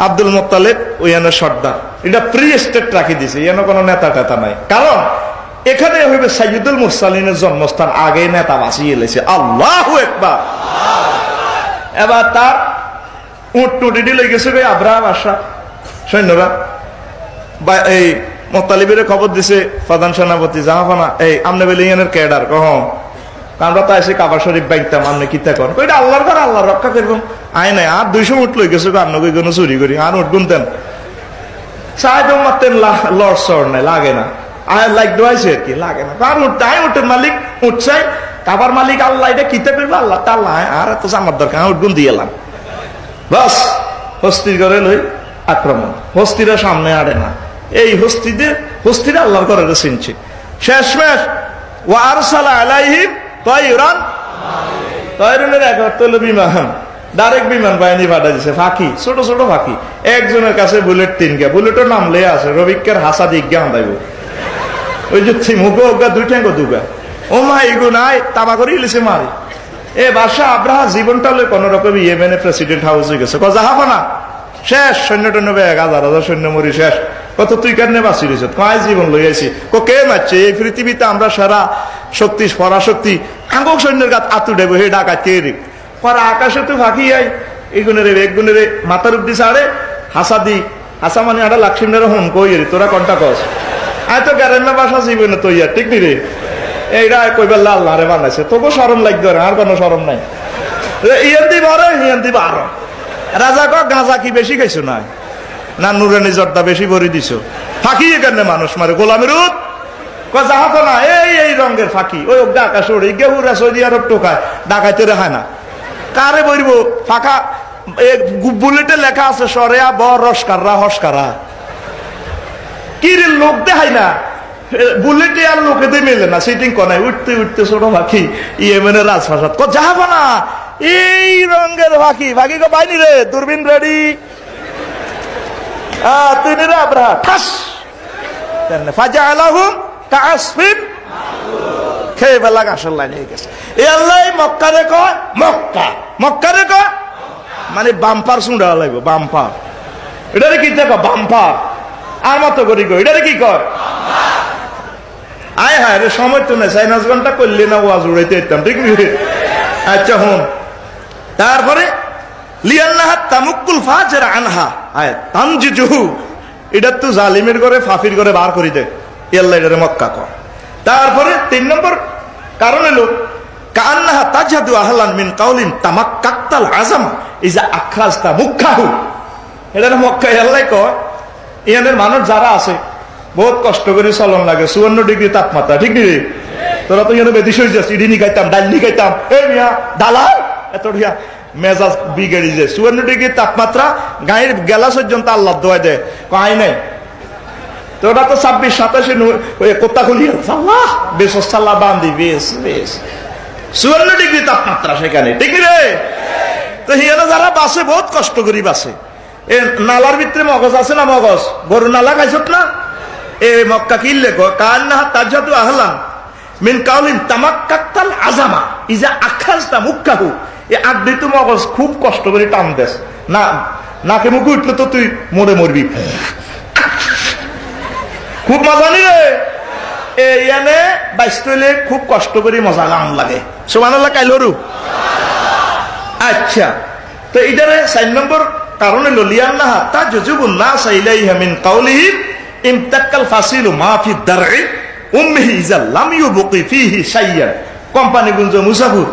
আব্দুল মুত্তালিব ওই সর্দার, এটা ফ্রি স্টেট রাখি দিছে, এন কোনো নেতা টেতা নাই। কারণ এখানে হইবে সাইয়্যিদুল মুরসালিনের জন্মস্থান, আগে নেতা বাঁচিয়ে এলেছে। আল্লাহু আকবার। এবার তার উট টুটি লই গেছে আব্রাহা বাদশা সৈন্যরা এই মোত্তালিবের খবর দিছে প্রধান সেনাপতি, জাহাফানা এই আমনে বেলে ইয়ানের ক্যাডার কহ আমরা তো এসে কাবা শরীফ বাইতাম, আমনে কিতা কর ওইটা আল্লাহর ঘর, আল্লাহ রক্ষা করবো। আয় নাই আর 200 উঠ লই গেছে, আর নগৈ কোনো চুরি করি আর উঠ গুনতেন চাইতো মারতেন, লড় চড় নাই লাগে না, আয় লাইক দোয়াইছে আর কি লাগে না, আর উঠতে আয় উঠেন মালিক উঠছাই কাবার মালিক আল্লাহ, এটা কিতা করবো আল্লাহ তাল্লাহ, আর এত আমার দরকার উঠ গুন দিয়ে এলাম বাস। হস্তির ঘরে লই আক্রমণ, হস্তিরা সামনে আড়ে না, এই হস্তিরা আল্লাহর ঘরে চিনছে। শেষমেশ ওয়ারসালা আলাইহিম তায়রান, তায়রানের এক অর্থ হলো বিমান, ডাইরেক্ট বিমান বাহিনী পাঠা দিছে, ফাঁকি ছোট ছোট ফাঁকি, একজনের কাছে বুলেট 3 গা, বুলেটের নাম লে আছে রবিকের হাসা দিজ্ঞা আন্দাইব, ওই যে মুখো অজ্ঞা 2 ঠ্যাঙ্গ 2 গা, ও মা এগু নাই তাবা করে ইলিছে মারি। এ বাদশা আব্রাহা জীবনটা হলে কোন রকম ইয়েমেনে প্রেসিডেন্ট হাউস হয়ে গেছে, যাহাবো না শেষ, সৈন্য টৈন্য 1000 সৈন্য মরি শেষ, কত তুই কেন বাঁচি রয়েছ, কয় জীবন লইয়াছি, কে মারছে এই পৃথিবীতে, আমরা সারা শক্তি পরাশক্তি আঙ্গক সৈন্যের গাত আতু দেব হে ডাকা কে রে, পরে আকাশে তো ফাঁকি আই এগুনের একগুনের মাথার উপদি ছাড়ে হাসা দি, হাসা মানে আটা লাক্সিমনের হন কই রে তোরা কন্টা কস, আয় তো গ্যারেন্না বাসা জীবনে তৈয়ার ঠিক নি রে, এইটা কইবার আল্লাহ রে বানাইছে, তোকে সরম লাগবে আর কোনো সরম নাই, ইয়ান দিব আরো ইয়ান দিব আরো, রাজা ক গাঁজা কি বেশি খাইছো না, না নুরানি জর্দা বেশি ভরি দিছ, ফাঁকি এখানে মানুষ মারে গোলামের উত যাহাতো না, এই রঙের ফাঁকি, ওই আকাশ ওড়ে গেহুরা সৌদি আরব টোকায় ডাকাইতে রেখায় না, কারে বলব ফাঁকা বুলেটে লেখা আছে সরেয়া ব রসকাররা হসকারা, কি রে লোক দেখাই না, বুলেটে আর লোকেতে মেলে না, সিটিং কনায় উঠতে উঠতে ছোট ফাঁকি ইয়েমেনের রাজপ্রাসাদ যাহাবো না, এই রঙের ফাঁকি, ফাঁকি গো বাইনি রে দূরবীন রেডি, তিনি রে আব্রাহা ঠাস ফাজালাহুম কাসফিন, খেয়ে বেলা গাছের লাইন হয়ে গেছে। এ আল্লাহ মক্কারে কয় মক্কারে কয় মানে বাম্পার শুনরা লাগবে, বাম্পার এটারে কি দেখো বাম্পার আর মতো করি গো, এটারে কি কয় আয় হায় রে, সময় তো নেই 4 ঘন্টা করলে না ওয়াজ উড়াইতে যেতাম ঠিক নেই। আচ্ছা হন, তারপরে লিয়ান্নাহা তামুকুল ফাজরা আনহা আয় তানজিজুহু, এটা তো জালিমের করে ফাফির করে বার করি দে, আল্লাহ এটারে মক্কা কয়। তারপরে 3 নম্বর কারণ হলো কান্নাহা তাজহাদু আহলান মিন কাউলিন তামাক্কাতাল আযামা ইজা আখরাজতা মুখাহু, এটারে মক্কা আল্লাহ কয় ইয়ানের মানুষ যারা আছে বহুত কষ্ট করে চলন লাগে, 54 ডিগ্রি তাপমাত্রা ঠিক নেই, তোরা তো ইয়ানে বেদিস হয়ে যাস, ইডি নিকাইতাম ডাল নিকাইতাম, এই মিয়া দালাল এত ঢিয়া মেজাজ বিগড়ি যায়, 54 ডিগ্রি তাপমাত্রা গায়ের গেলা পর্যন্ত আল্লাহ দোয়া দেয় কয় নাই, তো ওটা তো 26-27 কোত্তা খুলি আল্লাহ বেশ সাল্লাহ বান্দি বেশ 54 ডিগ্রি তাপমাত্রা সেখানে ঠিক রে। তো হিয়ানে যারা বাসে বহুত কষ্ট করি বাসে, এ নালার ভিতরে মগজ আছে না, মগজ গরু নালা খাইছত না, এ মক্কা কিনলে কান্নাহা তাজহাদু আহলান মিন কাউলিন তামাক্কাতাল আযামা ইজা আখাজতা মুখাহু, এই আড্ডি তো মগজ খুব কষ্ট করে টান দেস না, নাকে মুখে উঠলে তো তুই মরে মরবি, খুব মজা নিয়ে এনে বাইস্টলে খুব কষ্ট করে মজা গান লাগে, সুবহানাল্লাহ কাইলরু। আচ্ছা তো এটারে 4 নম্বর কারণে লিয়ান্নাহা তাজজুবুন নাস ইলাইহা মিন কাউলিহিম ইমতাক্কাল ফাসিলু মা ফি দারই উম্মিহি ইজা লাম ইউবকি ফিহি শাইয়ান, কোম্পানিগঞ্জ মুসাফির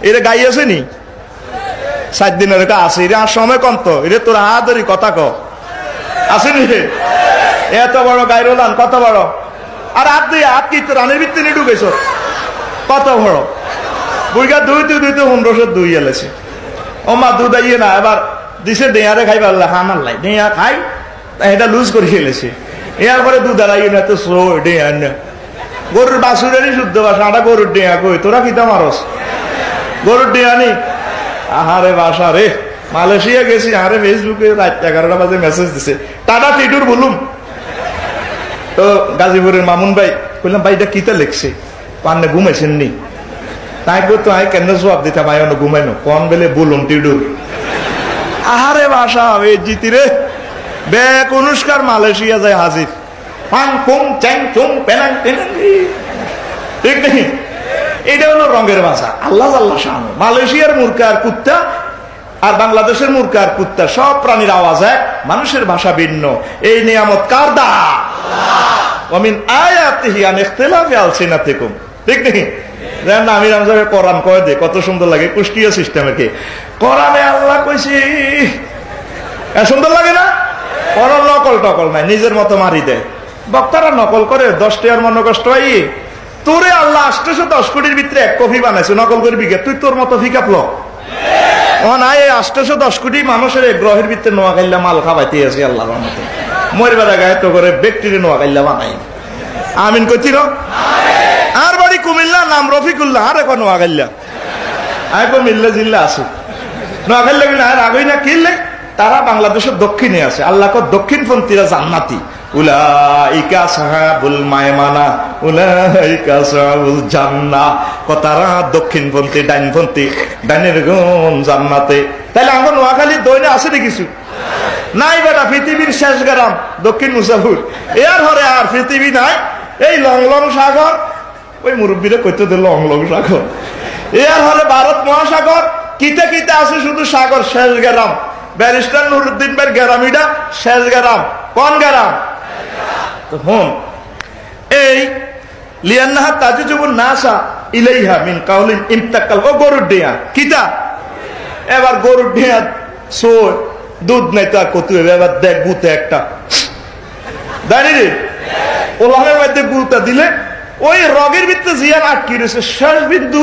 এরা গাই আছে নি 7 দিনের কা আছে, এর আর সময় কম তো, এর তোর হাতরি কথা ক আসেনি, এত বড় গাইরোলান কত বড়, আর হাত দিয়ে হাত কি তো রানের ভিতরে ঢুকেছ কত বড়, বুইগা দুইতে 1502 এলেছে, ও মা দুধ আইয়ে না, এবার দিছে দেয়ারে খাইবা আল্লাহ হামার লাই দেয়া খাই, এটা লুজ করে খেলেছে, এর পরে দুধ আর আইয়ে না তো সো ডেয়া না, গরুর বাসুরেরই শুদ্ধ বাসা, আটা গরুর ডেয়া কই তোরা কিতা মারস, গরুর ডেয়া নি, আহারে বাসা রে, মালয়েশিয়া গেছি, আরে ফেসবুকে রাত 11টা বাজে মেসেজ দিছে টাটা টিটুর বলুম, তো গাজীপুরের মামুন ভাই বললাম ভাই এটা কিতা লিখছে, পান্নে ঘুমাইছেন নি, তাই তো আই কেন জবাব দিতাম আই অন্য ঘুমাইনো কোন বেলে বলুম টিডুর, আহারে বাসা এ জিতি রে, বেক অনুষ্কার মালয়েশিয়া যায় হাজির, পাং পুং চ্যাং চুং পেনাং ঠিক নেই, এটা হলো রঙের ভাষা, আল্লাহ আল্লাহ শান। মালয়েশিয়ার মুরকা আর কুত্তা আর বাংলাদেশের মূর্খ আর কুত্তা সব প্রাণীর আওয়াজ এক, মানুষের ভাষা ভিন্ন। এই নিয়ামত কার দা? ওমিন আয়াতিহি আন ইখতিলাফি আলসিনাতিকুম। ঠিক নেই? যেন আমির হামজাকে কোরআন কয় দে, কত সুন্দর লাগে কুষ্টিয়া সিস্টেমে। কি কোরআনে আল্লাহ কইছি, সুন্দর লাগে না? কোরআন নকল টকল নাই, নিজের মতো মারি দেয়। বক্তারা নকল করে 10 টাকার মনে কষ্ট হয়। তোরে আল্লাহ 810 কোটির ভিতরে 1 কপি বানাইছে, নকল করবি কে? তুই তোর মতো ফিকাপল ও নাই। 810 কোটি মানুষের গ্রহের ভিতরে নোয়া খাইলা মাল খাবাইতে আছে আল্লাহর মতো। মরবার গায়ে তো করে ব্যক্তির নোয়া খাইলা বানাই। আমিন কইতির। আর বাড়ি কুমিল্লা, নাম রফিকুল্লাহ, আর এখন নোয়া খাইলা আগে মিল্লা জিল্লা আছে। নোয়া খাইলা কিনা আর আগেই না কিনলে তারা বাংলাদেশের দক্ষিণে আছে। আল্লাহ দক্ষিণপন্থীরা জান্নাতি। উলাইকা সাহাবুল মায়মানা উলাইকা সাহাবুল জান্নাহ। তারা দক্ষিণপন্থী, ডাইনপন্থী, ডাইনের গুণ জান্নাতে। তাহলে আমরা নোয়াখালী দইনে আছে না কিছু নাই বেটা। পৃথিবীর শেষ গ্রাম দক্ষিণ মুসাফুর, এর হরে আর পৃথিবী নাই। এই লং লং সাগর, ওই মুরব্বীরা কইতে দিল লং লং সাগর। এর হরে ভারত মহাসাগর, কিতে কিতে আছে শুধু সাগর। শেষ গ্রাম ব্যারিস্টার নুরুদ্দিন ভাইয়ের গ্রামিটা শেষ গ্রাম। কোন গ্রাম? হন এই লিয়ান্নাহা তাজুজুবুন নাসা ইলাইহা মিন কাউলিন ইমতাকাল। ও গরুর ডিয়া কিতা? এবার গরুর ডিয়া সই দুধ নাই তো আর কত। এবার দেখ গুতে একটা দাঁড়িয়ে রে ওলামের মধ্যে গুতা দিলে ওই রগের ভিতরে জিয়ান আটকি রয়েছে, শেষ বিন্দু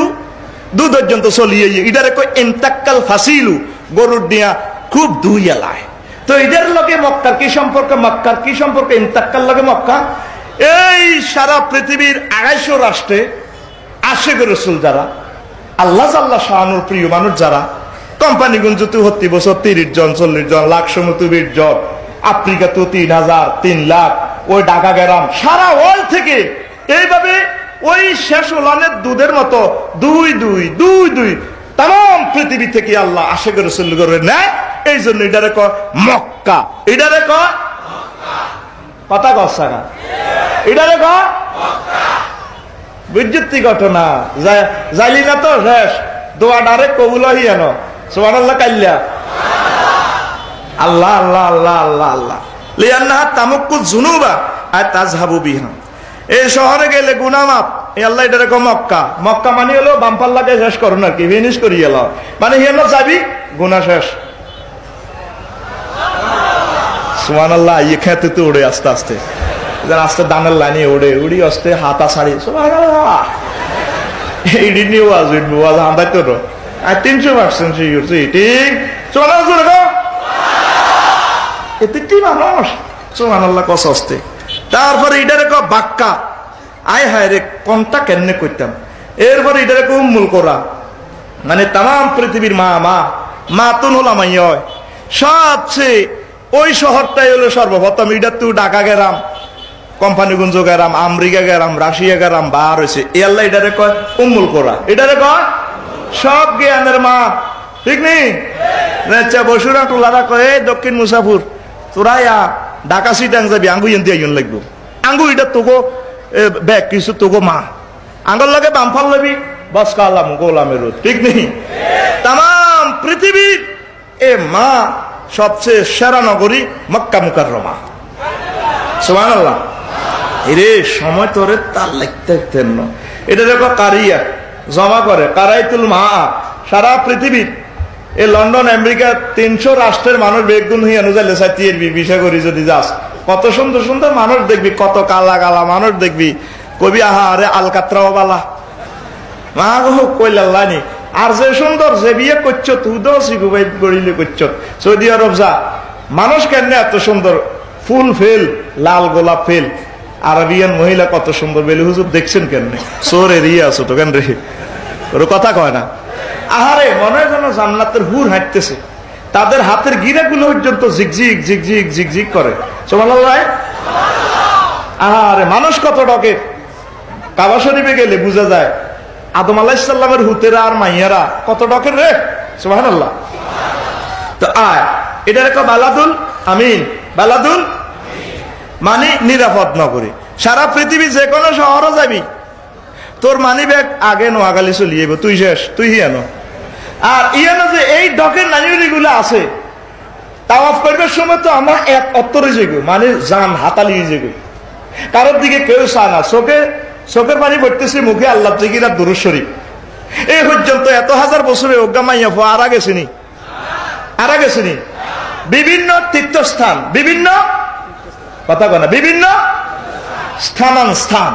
দুধ পর্যন্ত চলিয়ে। ইটারে কই ইমতাকাল ফাসিলু। গরুর ডিয়া খুব দুই এলায়। তো এদের লগে মক্কার কি সম্পর্ক? মক্কার কি সম্পর্ক ইন্তাক্কার লগে মক্কা? এই সারা পৃথিবীর 250 রাষ্ট্রে আশিক রাসূল যারা, আল্লাহ জাল্লা শানুর প্রিয় মানুষ যারা, কোম্পানিগঞ্জ 74 বছর 30 জন 40 জন, লাখ 20 জন, আফ্রিকা তো 3000 3 লাখ, ওই ঢাকা গ্রাম, সারা ওয়ার্ল্ড থেকে এইভাবে ওই শেষ ওলানের দুধের মতো 2 2 2 2 তাম পৃথিবী থেকে আল্লাহ আশিক রাসূল করে নেয়। এই জন্য এটারে কয় মক্কা। এটারে কয় কথা কসা না, এটারে কয় বিদ্যুৎ ঘটনা। যাইলি না তো শেষ দোয়া ডাইরেক্ট কবুল হইয়ান। সুবহানাল্লাহ কাইল্লা আল্লাহ আল্লাহ আল্লাহ আল্লাহ আল্লাহ। লিয়ান্নাহা তামুক্কু যুনুবা আয় তাযহাবু বিহা। এই শহরে গেলে গুনাহ মাফ। এই আল্লাহ এটারে কয় মক্কা। মক্কা মানে হলো বামপাল্লাকে শেষ করো না, কি ফিনিশ করি এলো, মানে হিয়ানো যাবি গুনাহ শেষ। সুবহানাল্লাহ। এই খেতে তো উড়ে আস্তে আস্তে, আস্তে দানের লাইনে উড়ে উড়ি আসতে হাতা ছাড়ি। সুবহানাল্লাহ। এই দিনই ওয়াজ উঠবো, ওয়াজ হাঁদাই তো 300% শিওর ঠিক। সুবহানাল্লাহ। এতে কি মানুষ? সুবহানাল্লাহ কস আসতে। তারপরে এটারে ক বাক্কা। আয় হায় রে কোনটা কেমনে করতাম। এরপরে এটারে ক উম্মুল কোরা, মানে তাম পৃথিবীর মা। মা তুন হলাম সবচেয়ে ওই শহরটাই হলো সর্বপ্রথম। এটা তো ঢাকা গেরাম, কোম্পানিগঞ্জ গেরাম, আমেরিকা গেরাম, রাশিয়া গেরাম বার হয়েছে। এ আল্লাহ এটারে কয় উম্মুল কোরা। এটারে কয় সব জ্ঞানের মা। ঠিক নেই? বসুরা টোলারা কয় দক্ষিণ মুসাফুর তোরা ঢাকা সিটাং যাবি, আঙ্গু এনতে আইন লাগবো। আঙ্গু এটা তোগো ব্যাগ কিছু তোগো মা। আঙ্গল লাগে বামফাল লবি বস কালাম গোলামের। ঠিক নেই? তাম পৃথিবীর এ মা সবচেয়ে সেরা নগরী মক্কা মুকাররমা। সুবহানাল্লাহ। এরে সময় তোরে তার লিখতে না। এটা দেখো কারিয়া জমা করে কারাইতুল মা। সারা পৃথিবীর এই লন্ডন আমেরিকা 300 রাষ্ট্রের মানুষ বেগুন হইয়া নুজাইলে সাথিয়ের বিষয় করি যদি যাস, কত সুন্দর সুন্দর মানুষ দেখবি, কত কালা কালা মানুষ দেখবি। কবি আহা আরে আলকাত্রাও বালা মা গো কইলাল্লানি। আর যে সুন্দর যে বিয়ে করছো তুই শিখুবাই গড়িলে করছ সৌদি আরব যা, মানুষ কেন এত সুন্দর, ফুল ফেল, লাল গোলাপ ফেল। আরবিয়ান মহিলা কত সুন্দর। বেলি হুজুর দেখছেন কেন? সোর এরিয়া আছো তো কেন রে, ওর কথা কয় না। আহারে মনে হয় যেন জান্নাতের হুর হাঁটতেছে। তাদের হাতের গিরাগুলো পর্যন্ত ঝিকঝিক ঝিকঝিক ঝিকঝিক করে। সুবহানাল্লাহ। আহারে মানুষ কত ডকে। কাবা শরীফে গেলে বুঝা যায় আদম আলাইহিস সালামের হুতেরা আর মাইয়ারা কত ডকের রে। সুবহানাল্লাহ। তো আয় এটা একটা বালাদুল আমিন। বালাদুল মানে নিরাপদ নগরী। সারা পৃথিবী যে কোনো শহরও যাবি, তোর মানি ব্যাগ আগে নোয়াখালী চলিয়ে তুই শেষ, তুই হিয়ানো আর ইয়ানো যে এই ডকের নানিগুলো আছে তাওয়াফ করবার সময় তো আমরা এক অত্তরে যেগো, মানে জান হাতালি যেগো, কারোর দিকে কেউ চায় না, চোখের পানি পড়তেছে, মুখে আল্লাহ জিকির দুরূদ শরীফ। এই পর্যন্ত এত হাজার বছরে অজ্ঞা মাইয়া আরা গেছিনি, আরা গেছিনি বিভিন্ন তীর্থস্থান, বিভিন্ন কথা কয় না, বিভিন্ন স্থান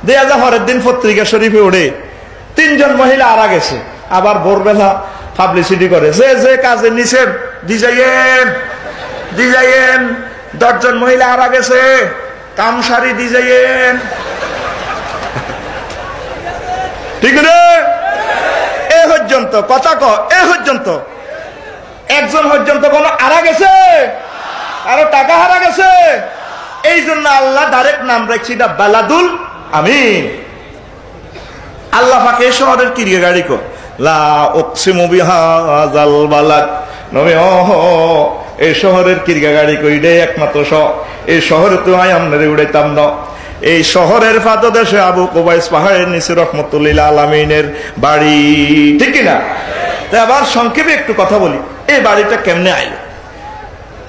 দেয়া যা হরের দিন পত্রিকা শরীফে ওঠে 3 জন মহিলা আরা গেছে। আবার ভোরবেলা পাবলিসিটি করে, যে যে কাজে নিছেন দিজাইয়েন 10 জন মহিলা আরা গেছে, কামসারি দিজাইয়েন। ঠিক রে? এ পর্যন্ত কথা ক, এ পর্যন্ত একজন পর্যন্ত কোন আরা গেছে, আরো টাকা হারা গেছে। এই জন্য আল্লাহ ডাইরেক্ট নাম রাখছি না বালাদুল আমিন। আল্লাহ পাকে শহরের কিরিয়া গাড়ি কো লা উকসিমু বিহাযাল বালাদ, নবী এই শহরের কিরিয়া গাড়ি কই রে একমাত্র এই শহরে তো আই আমনে উড়াইতাম না। এই শহরের পাদদেশে আবু কুবাইস পাহাড়ের নিচে রাহমাতুল্লিল আলামিনের বাড়ি, ঠিক কি না? তাই আবার সংক্ষেপে একটু কথা বলি, এই বাড়িটা কেমনে আইলো?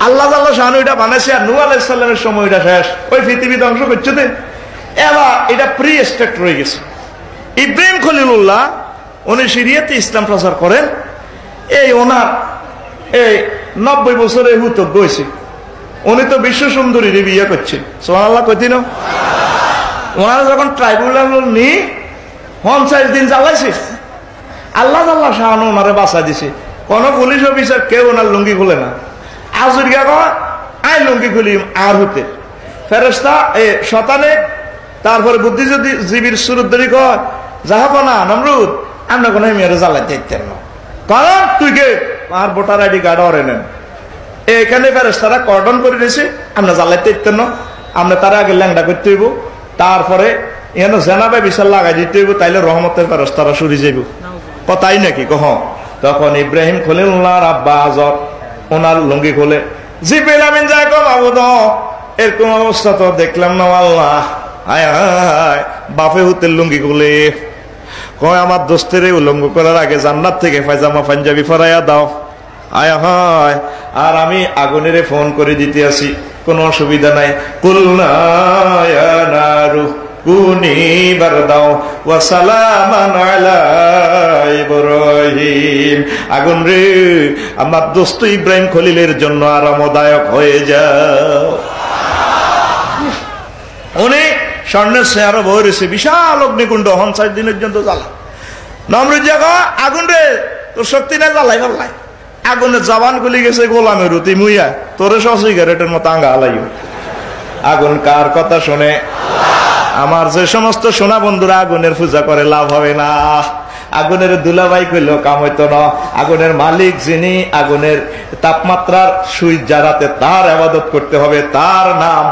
আল্লাহ শাহানু এটা বানাইছে, আর নূহ আলাইহিস সালামের সময় এটা শেষ, ওই পৃথিবী ধ্বংস করছে। এবার এটা প্রি স্টেট রয়ে গেছে। ইব্রাহিম খলিলুল্লাহ উনি সিরিয়াতে ইসলাম প্রচার করেন। এই ওনার এই 90 বছরে হুতক গেছে, উনি তো বিশ্ব সুন্দরী বিয়ে করছে, সুবহানাল্লাহ কইতি না? ওনারা যখন ট্রাইব্যুনাল নি 50 দিন জ্বালাইছে, আল্লাহ শাহানু ওনারে বাঁচা দিছে। কোন পুলিশ অফিসার কেউ ওনার লুঙ্গি খুলে না। আজুরিয়া কয় আই লুঙ্গি খুলি আর হতে ফেরেশতা শতানে, তারপরে বুদ্ধিজীবীর সুরুদ্দরি কয় জাহাপনা নমরুদ আমরা কোনো মেয়ের জ্বালাইতে দিতেন না, কারণ তুই কে আর ভোটার আইডি কার্ড অরে নেন। এখানে ফেরেশতারা কর্ডন করে দিয়েছে, আমরা জ্বালাইতে দিতেন না, আমরা তারা আগে ল্যাংডা করতে হইব, তারপরে এখানে জেনাবে বিশাল লাগাই দিতে হইব, তাইলে রহমতের ফেরেশতারা সরি যাইব। কথাই নাকি কহ? তখন ইব্রাহিম খলিলুল্লাহর আব্বা আজর ওনার লুঙ্গি খোলে, জিবরিল আমিন যায় কো মাবুদ এরকম অবস্থা তো দেখলাম না আল্লাহ। আয় আয় বাপে হুতের লুঙ্গি খুলে কয় আমার দোস্তের উলঙ্গ করার আগে জান্নাত থেকে পায়জামা পাঞ্জাবি ফরাইয়া দাও। আয় হায়, আর আমি আগুনের ফোন করে দিতে আসি, কোনো অসুবিধা নাই। কুলনা ইয়া নারু কুনি বারদাও ওয়া সালামান আলা ইব্রাহিম, আগুন রে আমার দোস্ত ইব্রাহিম খলিলের জন্য আরামদায়ক হয়ে যাও। উনি স্বর্ণের চেহারা বয়ে রয়েছে, বিশাল অগ্নিকুণ্ড 50 দিনের জন্য জ্বালা। নমরুদ জায়গা আগুন রে তোর শক্তি নাই, জ্বালাই পাল্লাই। আগুনের জবান খুলে গেছে গোলামের রুতি মুইয়া, তোরে সিগারেটের মতো আঙ্গা হালাইও। আগুন কার কথা শুনে? আমার যে সমস্ত সোনা বন্ধুরা আগুনের পূজা করে লাভ হবে না। আগুনের দুলাভাই কইলেও কাম হইতো না। আগুনের মালিক যিনি আগুনের তাপমাত্রার সুইচ জ্বালাতে, তার ইবাদত করতে হবে, তার নাম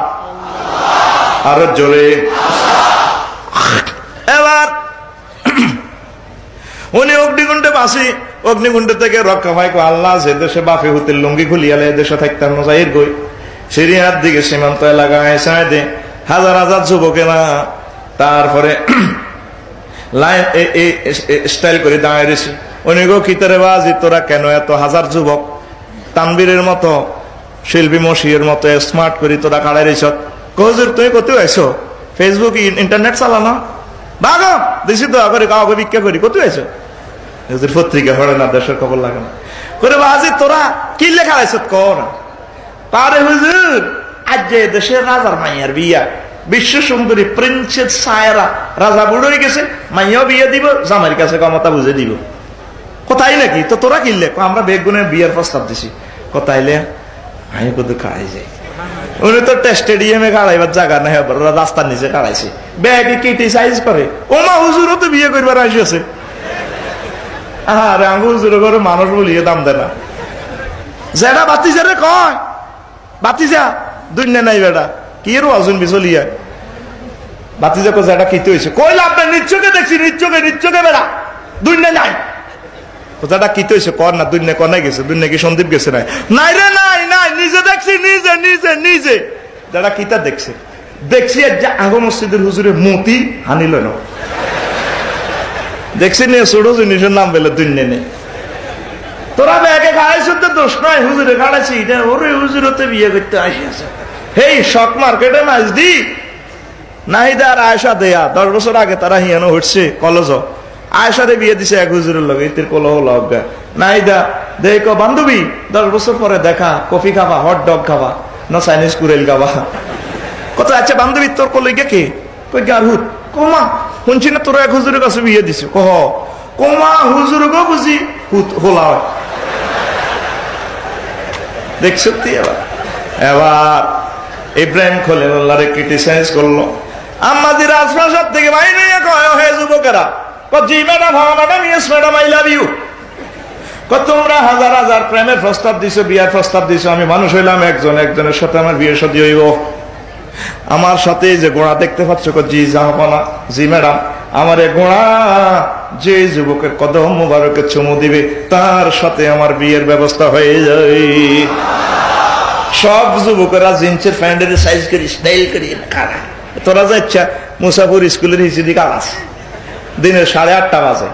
আরো জোরে। এবার উনি অগ্নিকুণ্ডে বাসি, অগ্নিকুণ্ড থেকে রক্ষা পাই আল্লাহ। যে দেশে বাপে হুতের লুঙ্গি খুলিয়ালে দেশে থাকতাম না, যাই গই সিরিয়ার দিকে সীমান্ত এলাকায় চাই দে হাজার হাজার যুবকেরা, তারপরে লাইন স্টাইল করে দাঁড়িয়ে রয়েছে। উনি গো কিতারে বাজি তোরা কেন এত হাজার যুবক তানবীরের মতো শিল্পী মশিয়ের মতো স্মার্ট করি তোরা কাড়াই রয়েছ? কহুজুর তুমি কত আইছো? ফেসবুক ইন্টারনেট চালানো বাগো দিছি তো করে কাউকে ভিক্ষা করি, কত আইছো? হুজুর পত্রিকা পড়ে না, দেশের খবর লাগে না করে বাজি তোরা কি লেখা আইছো কর না পারে। হুজুর আজ যে দেশের রাজার মাইয়ার বিয়া, বিশ্ব সুন্দরী প্রিন্সেস সায়রা, রাজা বুড়ো হয়ে গেছে, মাইয়াও বিয়ে দিব, জামাইয়ের কাছে ক্ষমতা বুঝে দিব। কোথায় নাকি তো তোরা কিনলে? আমরা বেগুনের বিয়ের প্রস্তাব দিছি। কোথাইলে আমি কত খাড়াই যাই। উনি তো স্টেডিয়ামে কাড়াইবার জায়গা নাই, রাস্তার নিচে কাড়াইছে, ব্যাগে ক্রিটিসাইজ করে। ওমা হুজুরও তো বিয়ে করবার আসিছে। আরে আঙ্গু হুজুরের ঘরে মানুষ বলিয়ে দাম দেয় না। যেটা বাতিজা রে কয় বাতিজা দুনিয়া নাই বেটা কি এর অজন বিচলিয়া বাতিজা কো যেটা কিতে হইছে কইলা আপনি নিচ্চকে দেখছি, নিচ্চকে বেটা দুনিয়া নাই। যেটা কিতে হইছে কর না, দুনিয়া কোনায় গেছে? দুনিয়া কি সন্দীপ গেছে? নাই নাই রে, নাই নাই, নিজে দেখছি, নিজে যারা কিতা দেখছি আগো মসজিদের হুজুরে মতি হানিল না, দেখছি নিয়ে ছোট জিনিসের নাম বেলে দুনিয়া নেই। তোরা ব্যাগে খাড়াইছ তো দোষ নয়, হুজুরে খাড়াইছি এটা ওরে হুজুরতে বিয়ে করতে আসিয়াছে। হেই শক মার্কেটে মাছ দি নাহিদা আর আয়সা দেয়া 10 বছর আগে তারা হিয়ানো উঠছে কলেজ, আয়সারে বিয়ে দিছে এক হুজুরের লগে, ইতির কলহ লগা। নাহিদা দেখো বান্ধবী 10 বছর পরে দেখা, কফি খাবা, হট ডগ খাবা না চাইনিজ কুরেল খাবা? কত আচ্ছা বান্ধবী তোর কলে কে? কই গারহুত। কমা শুনছি না তোরা এক হুজুরের কাছে বিয়ে দিছে? কহ কমা হুজুর গো বুঝি হুত হোলা হয়। দেখ সত্যি এবার ইব্রাহিম খলিলুল্লাহরে ক্রিটিসাইজ করলো। আম্মাজি রাজপ্রাসাদ থেকে বাইরে কয় হে যুবকেরা, জি ম্যাডাম, হ্যাঁ madam, yes madam, I love you. তোমরা হাজার হাজার প্রেমের প্রস্তাব দিছো, বিয়ার প্রস্তাব দিছো, আমি মানুষ হইলাম একজন, একজনের সাথে আমার বিয়ে শাদী হইব। আমার সাথে যে গোড়া দেখতে পাচ্ছ, জি জাহাপনা, জি ম্যাডাম, আমার গোড়া যে যুবকের কদম মুবারকে চুমু দিবে তার সাথে আমার বিয়ের ব্যবস্থা হয়ে যায়। সব যুবকেরা জিন্সের প্যান্টের সাইজ করি, স্টাইল করি, তোরা যা ইচ্ছা মুসাফুর স্কুলের হিসেবে কালাস, দিনের 8:30 বাজে,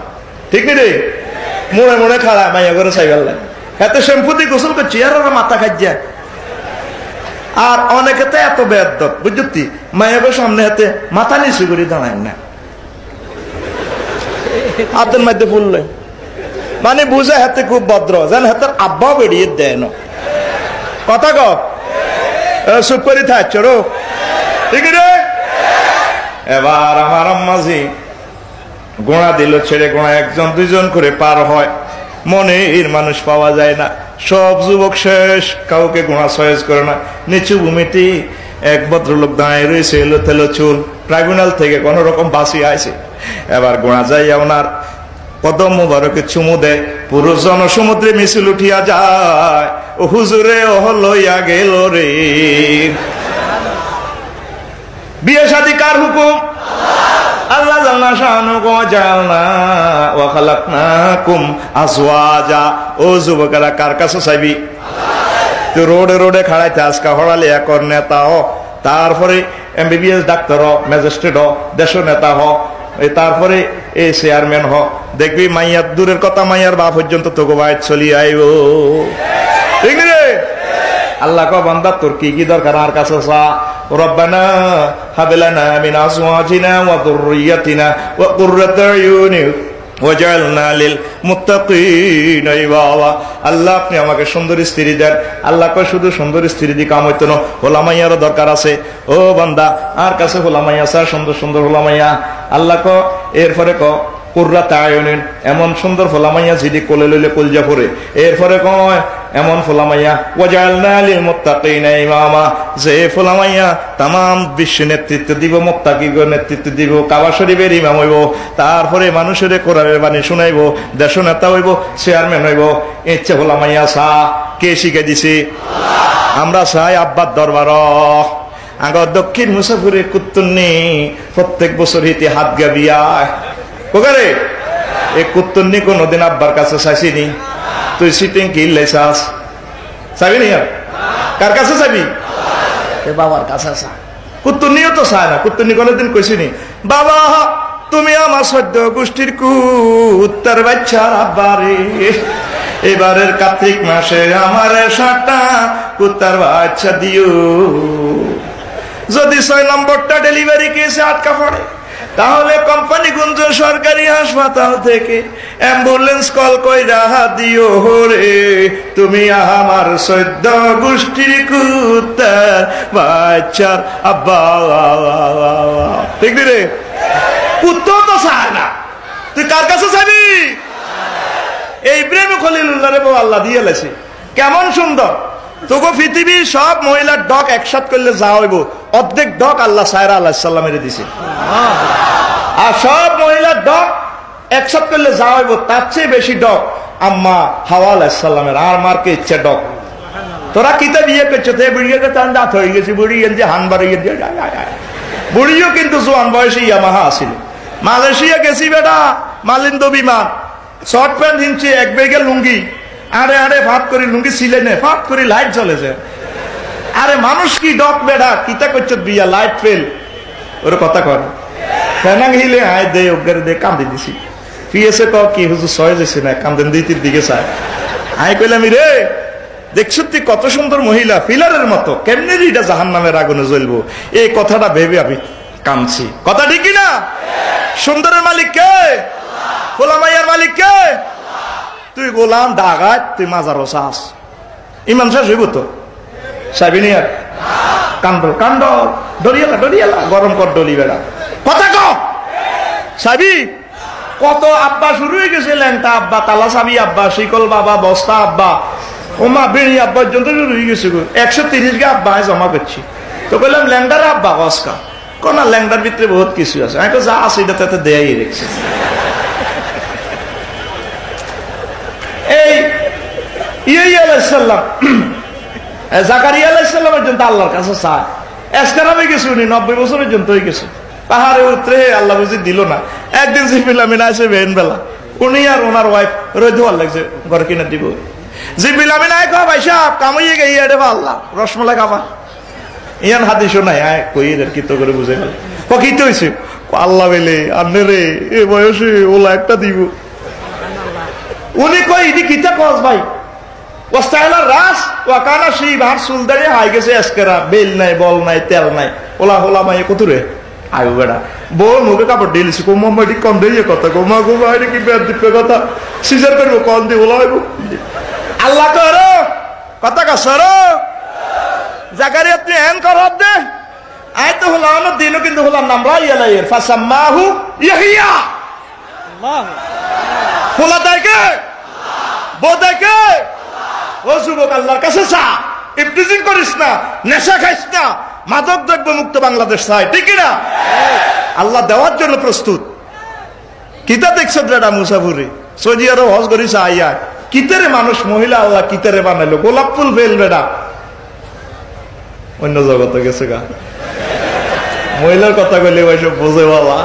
ঠিক নি রে? মোড়ে মোড়ে খাড়া মাইয়া করে চাইবার লাগে, এত শ্যাম্পু দিয়ে গোসল করছি আর ওরা মাথা খাইয়া। আর অনেকে তো এত বেয়াদব বুঝতি, মাইয়াকে সামনে হাতে মাথা নিচু করে দাঁড়ায় না, হাতের মধ্যে ফুললে মানে বুঝে হাতে খুব ভদ্র, যেন হাতের আব্বাও বেরিয়ে দেয় না। কথা ক চুপ করে থাকছ রো, ঠিক রে? এবার আমার আম্মাজি গোড়া দিল, ছেড়ে গোড়া 1-2 করে পার হয়, মনের মানুষ পাওয়া যায় না, সব যুবক শেষ, কাউকে গোড়া সয়েজ করে না। নিচু ভূমিতে এক ভদ্রলোক দাঁড়িয়ে রয়েছে, এলো তেলো চুল, ট্রাইব্যুনাল থেকে কোন রকম বাসি আইছে। এবার গোড়া যাইয়া ওনার কদম মুবারকে চুমু দেয়, পুরো জনসমুদ্রে মিছিল উঠিয়া যায়, ও হুজুরে ও লইয়া গেল রে। বিয়ে শাদী কার হুকুম? আল্লাহ জাল্লা শানুহু ওয়া জাআলনা ওয়া খালাকনাকুম আজওয়াজা। ও যুবকেরা কার কাছে চাইবি? তো রোডে রোডে খাড়াইতে আজকা হড়ালে একর নেতা হ, তারপরে MBBS ডাক্তার হ, ম্যাজিস্ট্রেট হ, দেশ নেতা হ, তারপরে এই চেয়ারম্যান হ, দেখবি মাইয়ার দূরের কথা মাইয়ার বাপ পর্যন্ত তোকে বাইর চলি আইব, ঠিক রে? আল্লাহ কো বান্দা তোর কি কি দরকার আর কাছে চা। রব্বানা হাব লানা মিন আজওয়াজিনা ওয়া যুররিয়াতিনা ওয়া কুররাতা আয়ুনি ওয়াজআলনা লিল মুত্তাকিনা ইমামা। আল্লাহ আপনি আমাকে সুন্দর স্ত্রী দেন। আল্লাহ কয় শুধু সুন্দর স্ত্রী দি কাম হইতো না, হোলামাইয়ারও দরকার আছে। ও বান্দা আর কাছে হোলামাইয়া চা, সুন্দর সুন্দর হোলামাইয়া। আল্লাহ ক এরপরে ক কুররাতা আয়ুনিন, এমন সুন্দর ফলামাইয়া যিনি কোলে লইলে কলজা পড়ে। এরপরে কয় এমন ফলামাইয়া ওয়াজআলনা লিল মুত্তাকিনা ইমামা, যে ফলামাইয়া তামাম বিশ্ব নেতৃত্ব দিব, মুত্তাকিগণ নেতৃত্ব দিব, কাবা শরীফের ইমাম হইব, তারপরে মানুষের কোরআনের বাণী শুনাইব, দেশ নেতা হইব, চেয়ারম্যান হইব। ইচ্ছে ফলামাইয়া চা কে শিখে দিছে? আমরা চাই আব্বার দরবার। আগ দক্ষিণ মুসাফিরে কুত্তুন্নি প্রত্যেক বছর হিতে হাত গাবিয়ায় ওখানে এই কুত্তুন্নি কোনদিন আব্বার কাছে চাইছিনি? তুই সিটিং কি লেসাস চাবি নি? কার কাছে চাবি? বাবার কাছে চা। কুত্তুন্নিও তো চায় না। কুত্তুন্নি কোনদিন কইছিনি বাবা তুমি আমার সদ্য গোষ্ঠীর কুত্তার বাচ্চার আব্বারে, এবারের কার্তিক মাসে আমার 7টা কুত্তার বাচ্চা দিও। যদি 6 নম্বরটা ডেলিভারি কেসে আটকা পড়ে, তাহলে কোম্পানিগঞ্জ সরকারি হাসপাতাল থেকে অ্যাম্বুলেন্স কল কইরা দিও রে, তুমি আমার সদ্য গোষ্ঠীর কুত্তার বাচ্চার আব্বা। ঠিক রে? কুত্তা তো চায় না, তুই কার কাছে চাবি? এই ইব্রাহিম খলিলুল্লাহরে বউ আল্লাহ দিয়ে লেছে, কেমন সুন্দর। তোকে পৃথিবীর সব মহিলার ডক একসাথ করলে যা হইব, অর্ধেক ডক আল্লাহ সায়রা আলাইহিস সালামের দিছে। আর সব মহিলার ডক একসাথ করলে যা হইব, তার চেয়ে বেশি ডক আম্মা হাওয়া আলাইহিস সালামের। আর মারকে ইচ্ছে ডক। তোরা কিতা বিয়ে করছো? তে বুড়িয়াকে তার দাঁত হয়ে গেছি, বুড়ি যে হানবার বুড়িও কিন্তু জোয়ান বয়সে ইয়ামাহা আসিল। মালয়েশিয়া গেছি বেটা, মালিন্দ বিমান, শর্ট প্যান্ট হিনছে, 1 বেগে লুঙ্গি, আরে আরে ফাট করি লুঙ্গি ছিলে নে, ফাট করি লাইট জ্বলে যায়। আরে মানুষ কি ডক বেড়া, কিতা করছো বিয়া লাইট ফেল, ওর কথা কর ফেনাং হিলে আয় দে ওগের দে কান্দি দিছি। পিএসএ ক কি হুজুর সয়ে যাচ্ছে না, কান্দেন 2-3 দিকে চায়। আমি কইলাম রে দেখছ তুই কত সুন্দর মহিলা ফিলারের মতো, কেমনে এটা জাহান্নামের আগুনে জ্বলবো, এই কথাটা ভেবে আমি কাঁদছি। কথা ঠিক না? সুন্দরের মালিক কে? গোলামাইয়ার মালিক কে? তুই গোলাম ডাকাত, তুই মাজারও চাস, ইমান শেষ হইব তো সাবি নি আর কান্ড কান্ড ডরিয়ালা ডরিয়ালা গরম কর ডলি বেড়া কথা ক সাবি। কত আব্বা শুরু হয়ে গেছে, ল্যাংটা আব্বা, তালা সাবি আব্বা, শিকল বাবা, বস্তা আব্বা, ওমা বেড়ি আব্বা পর্যন্ত শুরু হয়ে গেছে। 130 গে আব্বা জমা করছি। তো বললাম ল্যাংটার আব্বা বসকা কোনা, ল্যাংটার ভিতরে বহুত কিছু আছে। আমি যা আছে এটা তাতে দেয়াই রেখেছে। এই ইয়ে আলাইসাল্লাম জাকারিয়া আলাইসাল্লামের জন্য আল্লাহর কাছে চায়, এসকার হয়ে গেছে উনি 90 বছরের জন্য হয়ে গেছে। পাহাড়ে উতরে আল্লাহ বুঝি দিল না। একদিন জিবিল আমিন আসে বেন বেলা, উনি আর ওনার ওয়াইফ রোদ হওয়ার লাগছে ঘর কিনে দিব। জিবিল আমিন আয় কহ ভাই সাহেব কামাইয়ে গিয়ে রে আল্লাহ রসমালাই খাবা, ইয়ান হাতি শোনাই আয় কই এদের কিত করে বুঝে গেল কিতে হয়েছে আল্লাহ বেলে আনে রে এ বয়সে ওলা একটা দিব। উনি কই ইদি কিতা কস ভাই ওস্তাইলার রাস ওয়াকানা শিব আর সুলদারে হাই গেছে এসকেরা, বেল নাই বল নাই তেল নাই, ওলা হোলা মাই কত রে আয়ু বেড়া বল মুখে কাপড় ডেলিছি কোমা মাটি কম দিয়ে কথা গোমা গোমা এটা কি বেদ দিবে কথা সিজার করবো কম দিয়ে ওলা হইব আল্লাহ করো কথা কসরো জাকারি আপনি এন কর দে আয় তো হলাম দিনও কিন্তু হলাম নাম রাইয়ালাইয়ের ফাসাম্মাহু ইয়াহিয়া খোলা দেখে বো দেখে ও যুবক আল্লাহর কাছে চা, ইফতিজিং করিস না, নেশা খাইস না, মাদক দ্রব্য মুক্ত বাংলাদেশ চাই, ঠিক না? আল্লাহ দেওয়ার জন্য প্রস্তুত। কিতা দেখছ বেটা মুসাফুরি সৌদি আরব হজ করিস আইয়া কিতারে মানুষ মহিলা আল্লাহ কিতারে বানাইলো, গোলাপ ফুল ফেল বেটা অন্য জগতে গেছে গা। মহিলার কথা কইলে ওইসব বোঝে বাবা,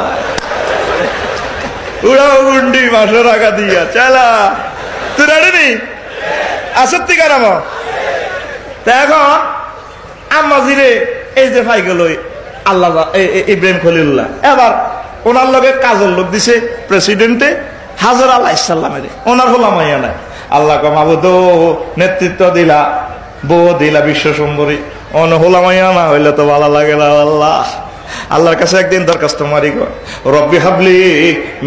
উড়াও গুন্ডি মাসের আগা দিয়া চালা তুই রেডি নি আসত্তি কারাম। এখন আম্মাজিরে এই যে ফাই গেল আল্লাহ ইব্রাহিম খলিলুল্লাহ, এবার ওনার লগে কাজের লোক দিছে প্রেসিডেন্টে হাজার আলাইসাল্লামের, ওনার হলাম মাইয়া নাই। আল্লাহ মাবুদ নেতৃত্ব দিলা, বউ দিলা বিশ্ব সুন্দরী, অন হলাম মাইয়া না হইলে তো ভালো লাগে না। আল্লাহ আল্লাহর কাছে একদিন দরখাস্ত মারি গো, রব্বি হাবলি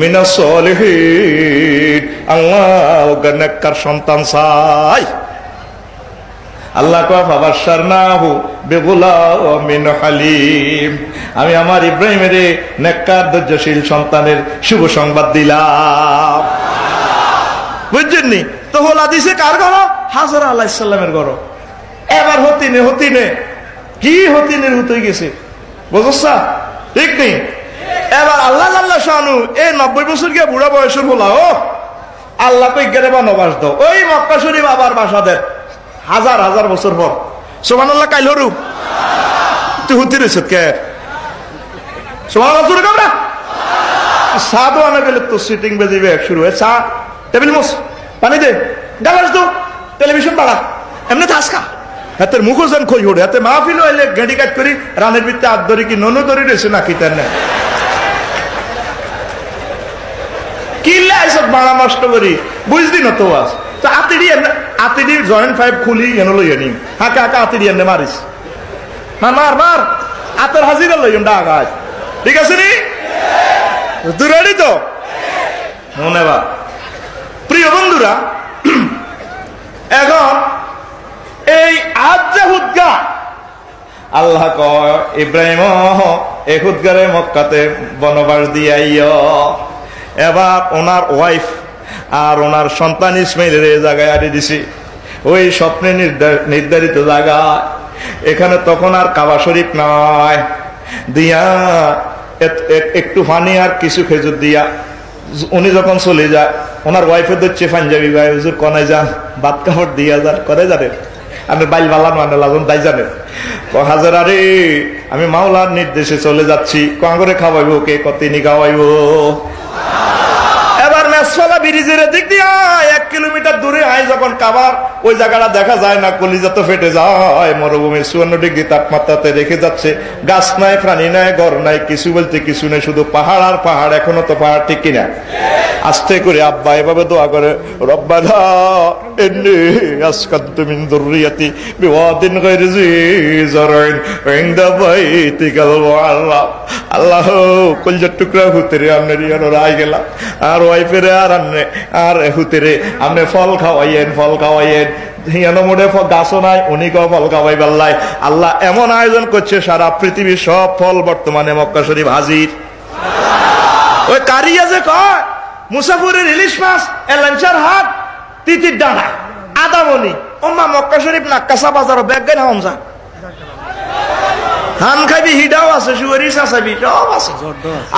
মিনাস সলিহিন, আল্লাহ নেককার সন্তান চাই। আল্লাহ কয় ফাবাশশারনাহু বিগুলামিন হালিম, আমি আমার ইব্রাহিমের নেককার ধৈর্যশীল সন্তানের শুভ সংবাদ দিলাম। বুঝছেন নি? তো হোলা দিছে কার ঘর? হাজরা আলাইহিস সালামের ঘর। এবার হতিনে কি হতিনের হুতই গেছে বুঝছা, ঠিক নেই? এবার আল্লাহ আল্লাহ শানু এই 90 বছর গিয়ে বুড়া বয়সের হোলা ও আল্লাহ কই গেরে বনবাস দাও, ওই মক্কা শরীফ আবার বাসা দেন হাজার হাজার বছর পর। সুবহানাল্লাহ কাইল হরু তুই হুতি রেছ কে সুবহানাল্লাহ জোরে কামরা সাদো আনা গেলে তো সিটিং বেজিবে শুরু হয়। চা টেবিল মোস পানি দে গালাস দো টেলিভিশন বাড়া এমনি থাসকা হাতের মুখো যেন খই হড়ে হাতে মাহফিল হইলে গেঁড়ি কাট করি রানের ভিতরে আট ধরি কি ননু ধরি রয়েছে নাকি তার না কিল্লা এসব বাড়া নষ্ট করি বুঝলি না তো আস তো আতিডি জয়েন্ট ফাইভ খুলি এনে লই আনি হাঁকা হাঁকা আতিডি এনে মারিস মার মার আতের হাজিরা লই ডাক ঠিক আছে নি তুই রেডি তো মনে বা প্রিয় বন্ধুরা এখন এই আজ যে হুদগা আল্লাহ কয় ইব্রাহিম এই হুদগারে মক্কাতে বনবাস দিয়াইও। এবার ওনার ওয়াইফ আর ওনার সন্তান ইসমাইলের এই জায়গায় আড়ি দিছি ওই স্বপ্নে নির্ধারিত জায়গা। এখানে তখন আর কাবা শরীফ নয়, দিয়া একটু পানি আর কিছু খেজুর দিয়া উনি যখন চলে যায় ওনার ওয়াইফের ধরছে পাঞ্জাবি ভাই হুজুর কনে যান ভাত কাপড় দিয়া যান করে জানেন আপনি বাইল বালান মানে লাজন তাই জানেন হাজার আরে আমি মাওলার নির্দেশে চলে যাচ্ছি কাঁগরে খাওয়াইবো কে কতিনি খাওয়াইবো। এবার মেসফালা ব্রিজের দিক দিয়া 1 কিলোমিটার দূরে আয় যখন কাবার ওই জায়গাটা দেখা যায় না, কলিজা তো ফেটে যায়। মরুভূমি 54 ডিগ্রি তাপমাত্রাতে রেখে যাচ্ছে, গাছ নাই, প্রাণী নাই, ঘর নাই, কিছু বলতে কিছু নেই, শুধু পাহাড় আর পাহাড়। এখনো তো পাহাড়, ঠিক কিনা? আস্তে করে আব্বা এভাবে দোয়া করে, রব্বানা ইন্নী আসকানতু মিন যুররিয়াতি বিওয়াদিন গায়রি যী যারইন ইনদা বাইতিকাল মুআল্লাম। আল্লাহ কলজার টুকরা হুতেরে আমনে রিয়ানো রাই গেলা, আর ওয়াইফেরে আর আমনে আর হুতেরে আমনে ফল খাওয়াইয়েন, ফল খাওয়াইয়েন। হিয়ানো মোড়ে গাছও নাই, উনি কেউ ফল খাওয়াই বেল্লাই। আল্লাহ এমন আয়োজন করছে, সারা পৃথিবীর সব ফল বর্তমানে মক্কা শরীফ হাজির। ওই কারিয়া যে কয় মুসাফিরের ইলিশ মাছ, এলাঞ্চার হাট, তিতির ডানা, আদামনি, ওমা মক্কা শরীফ নাক্কাসা বাজার ব্যাগ গাই হাম যা ধান খাবি, হিডাও আছে, সুয়ারি চাচাবি, সব আছে।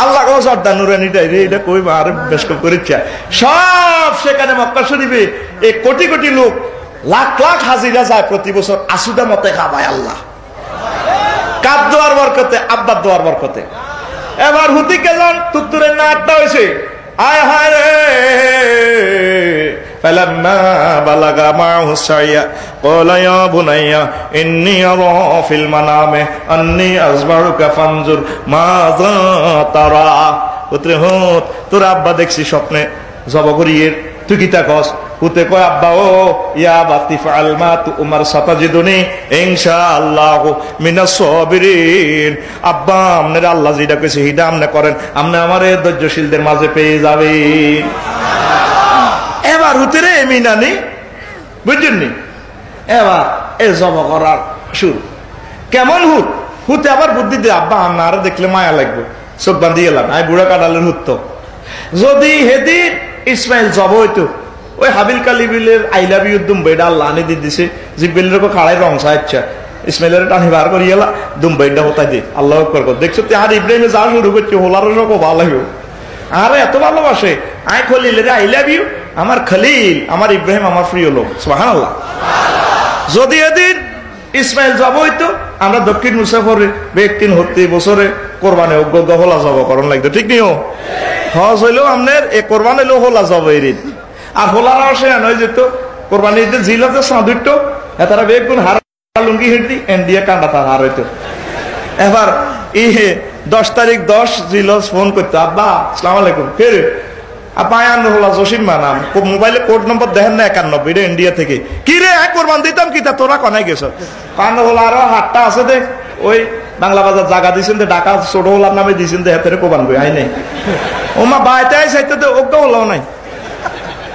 আল্লাহ কো জর্দা নুরানি ডাইরে এটা কই আর বেশ করিচ্ছা সব সেখানে মক্কা শরীফে। এই কোটি কোটি লোক, লাখ লাখ হাজিরা যায় প্রতি বছর, আসুদা মতে খাবায় আল্লাহ। কার দোয়ার বরকতে? আব্বার দোয়ার বরকতে। এবার হুতিকে যান, তুত্তুরের না আটটা হয়েছে, আয় হায় রে। فلما بلغ معه السعي قال يا بني إني أرى في المنام أني أذبحك فانظر ماذا ترى। পুত্র হুত, তোর আব্বা দেখছি স্বপ্নে জব করিয়ে, তুই কি তা কস? পুতে কয়, আব্বা ও ইয়া বাতি ফাল মা তুমার সাতাজিদুনি ইনশাআল্লাহু মিনাস সাবিরিন। আব্বা আমনের আল্লাহ যেটা কইছে হিদা আমনে করেন, আমনে আমারে ধৈর্যশীলদের মাঝে পেয়ে যাবেন। এবার হুতেরে মিনানি, বুঝছেননি? এবার এ জব করার শুরু। কেমন হুত? হুতে আবার বুদ্ধি দিয়ে, আব্বা আপনারা দেখলে মায়া লাগবে, চোখ বান্ধি এলাম। আমি বুড়া কাটালের হুত তো, যদি হেদিন ইসমাইল জব হইতো, ওই হাবিল কালিবিলের আই লাভ ইউ দুম্বাইটা আল্লাহ আনি দিয়ে দিছে, জিব্বেলের খাড়াই রং সাহায্যা ইসমাইলের টানি বার করি এলা দুম্বাইটা হতাই দে। আল্লাহ কর দেখছো আর ইব্রাহিমে যা শুরু করছে, হোলারও সব ভালো লাগবে। আরে এত ভালোবাসে, আই খলিলের আই লাভ ইউ, আমার খলিল, আমার ইব্রাহিম, আমার প্রিয় লোক। সুবহানাল্লাহ। যদি এদিন ইসমাইল জব হইতো, আমরা দক্ষিণ মুসাফরে ব্যক্তিন হতে বছরে কোরবানি অজ্ঞ হোলা জব করণ লাগতো, ঠিক নিও? হজ হইলেও আপনার এ কোরবানি হইলেও হোলা জব এরিন। আর হোলার আসে নয় যেত কোরবানি দিতে জিলাতে সাঁদুরতো তারা বেগুন হার লুঙ্গি হেঁটি এন দিয়ে কান্ডা তার হার হইতো। এবার ই 10 তারিখ 10 জিলস ফোন করতো, আব্বা আসসালামু আলাইকুম, ফের আব্বা আয়ান হোলা জসিম মানাম, মোবাইলে কোড নম্বর দেখেন না 91, এটা ইন্ডিয়া থেকে। কি রে কোরবান দিতাম কি তা, তোরা কনাই গেছ? কান হোলা আরো হাটটা আছে দে, ওই বাংলা বাজার জায়গা দিয়েছেন দে, ঢাকা ছোট হোলার নামে দিয়েছেন দে, হাতের কোরবান বই আই নাই। ওমা বাইতে আই চাইতে দে, ওকে হলাও নাই।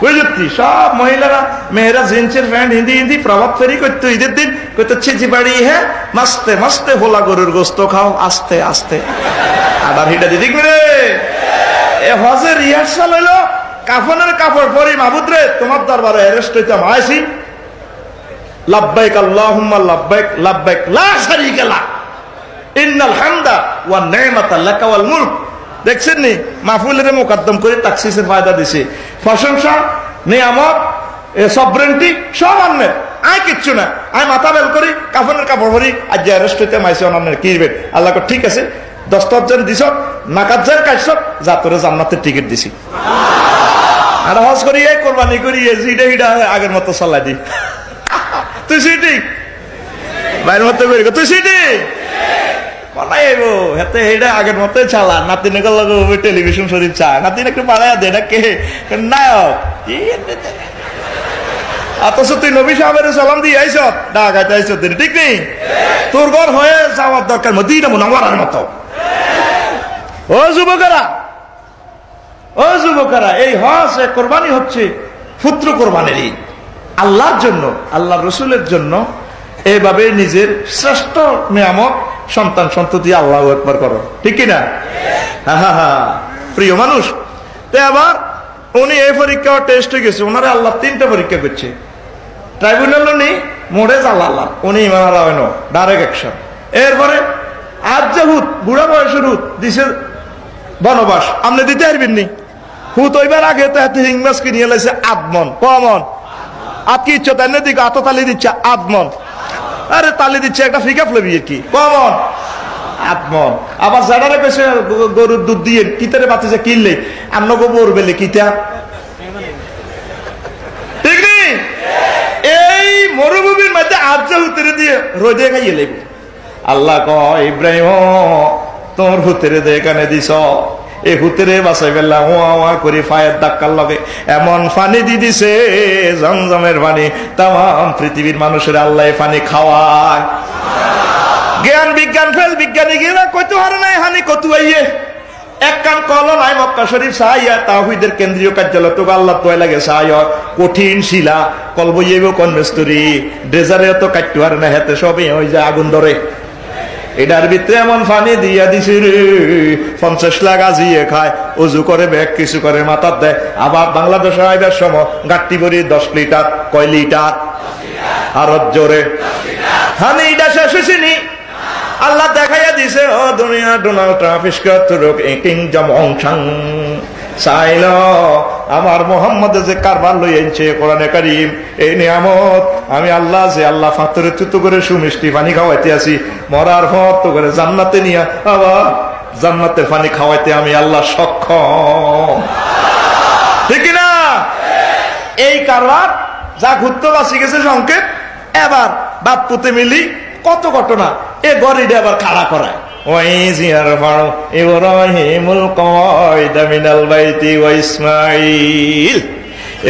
বুঝলি সব মহিলারা মেয়েরা জিন্সের প্যান্ট হিন্দি হিন্দি প্রভাব ফেরি করতো, ঈদের দিন করতো ছিচি বাড়ি, হ্যাঁ মাস্তে মাস্তে হোলা গরুর গোস্ত খাও আস্তে আস্তে। আবার হিটা দিদি রে এ হজের রিহার্সাল হইলো, কাফনের কাপড় পরি, মাহবুদ রে তোমার দরবারে অ্যারেস্ট হইতাম, আইসি লাব্বাইক আল্লাহুম্মা লাব্বাইক লাব্বাইক লা শারীকা লাক ইন্নাল হামদা ওয়ান নি'মাতা লাকা ওয়াল মুলক। দেখছেন নি মাহফুলের মোকদ্দম করে তাকসিসের ফায়দা দিছে, প্রশংসা নিয়ামত সবরেন্টি সব আনবেন, আয় কিচ্ছু না, আয় মাথা বেল করি, কাফনের কাপড় ভরি, আজ যে অ্যারেস্ট হইতে মাইছে অনানের কিরবেন। আল্লাহ ঠিক আছে, দস্তরজন দিছ, নাকাজার কাটছ, যা তোরে জান্নাতের টিকিট দিছি। আর হজ করি এই কোরবানি করি জিডে হিডা আগের মতো চালাই দি। তুই সিটি বাইরের মতো করি, তুই সিটি আগের মতোই চালা, নাতিনে টেলিভিশন শরীফ চা, নাতিন একটু বাড়ায় দে না, কে নায়ক। অথচ তুই নবী সাহেবের সালাম দিয়ে আইস, ঢাকাতে আইস, ঠিক নেই? তোর ঘর হয়ে যাওয়ার দরকার মদিনা মুনাওয়ারার মতো। ও যুবকেরা, ও যুবকেরা, এই হজ কোরবানি হচ্ছে পুত্র কোরবানির ঈদ, আল্লাহর জন্য, আল্লাহ রসুলের জন্য। এইভাবে নিজের শ্রেষ্ঠ নিয়ামত সন্তান সন্ততি আল্লাহু আকবার করো, ঠিক কিনা? প্রিয় মানুষ, তো আবার উনি এই পরীক্ষা টেস্ট হয়ে গেছে, ওনারা আল্লাহ 3টা পরীক্ষা করছে। ট্রাইব্যুনাল উনি মোড়ে আল্লাহ, উনি ইমান আল্লাহ ডাইরেক্ট অ্যাকশন। এরপরে আজ যে হুত বুড়া বয়সের হুত দিছে বনবাস, আপনি দিতে পারবেন নি? হুত ওইবার আগে তো হাতে হিং মাছ কিনিয়ে লাইছে আদমন, কমন আপ কি ইচ্ছা তাই না দিকে আত তালি দিচ্ছে আদমন, আরে তালি দিচ্ছে একটা ফিকা ফ্লেবি কি কমন আদমন। আবার যারা পেছে গরুর দুধ দিয়ে কিতারে বাতিছে কিনলে আমনগো বোর বেলে কিতা মরুভূমির মধ্যে আজ্জা হুতরে দিয়ে রোদে খাইয়ে লেব। আল্লাহ কয় ইব্রাহিম তোর হুতরে দিয়ে এখানে দিছ, এই হুতরে বাঁচাই ফেললাম ওয়া করে ফায়ের ধাক্কার লগে এমন পানি দি দিছে জমজমের পানি, তাম পৃথিবীর মানুষের আল্লাহ পানি খাওয়ায়। জ্ঞান বিজ্ঞান ফেল বিজ্ঞানী গিয়ে কত হার নাই হানি কত আইয়ে এক কান কল নাই মক্কা শরীফ সাহাইয়া তাওহীদের কেন্দ্রীয় কার্যালয় তো আল্লাহ তো লাগে সাহায্য কঠিন শিলা কল বইয়েব কোন মিস্ত্রি ড্রেজারে তো কাটতে পারে না, হাতে সবই ওই যে আগুন ধরে। এটার ভিতরে এমন পানি দিয়া দিছে রে 50 লাখ আজিয়ে খায়, অজু করে ব্যাগ কিছু করে মাথার দেয়। আবার বাংলাদেশে আইবার সময় গাট্টি ভরি 10 লিটার, কয় লিটার আর জোরে হানি এটা শেষ হয়েছিনি। আল্লাহ দেখাইয়া দিছে ও দুনিয়া ডোনাল্ড ট্রাম্প চাইল আমার মোহাম্মদ যে কারবার লই আনছে কোরআনে কারীম এই নিয়ামত আমি আল্লাহ যে আল্লাহ ফাতরে তুতু করে সুমিষ্টি পানি খাওয়াইতে আছি, মরার পর তো করে জান্নাতে নিয়া আবার জান্নাতের পানি খাওয়াইতে আমি আল্লাহ সক্ষম, ঠিক না? এই কারবার যা ঘুরতে বাঁচি গেছে সংকেত। এবার বাপ পুতে মিলি কত ঘটনা এ গরিটা আবার খাড়া করায়।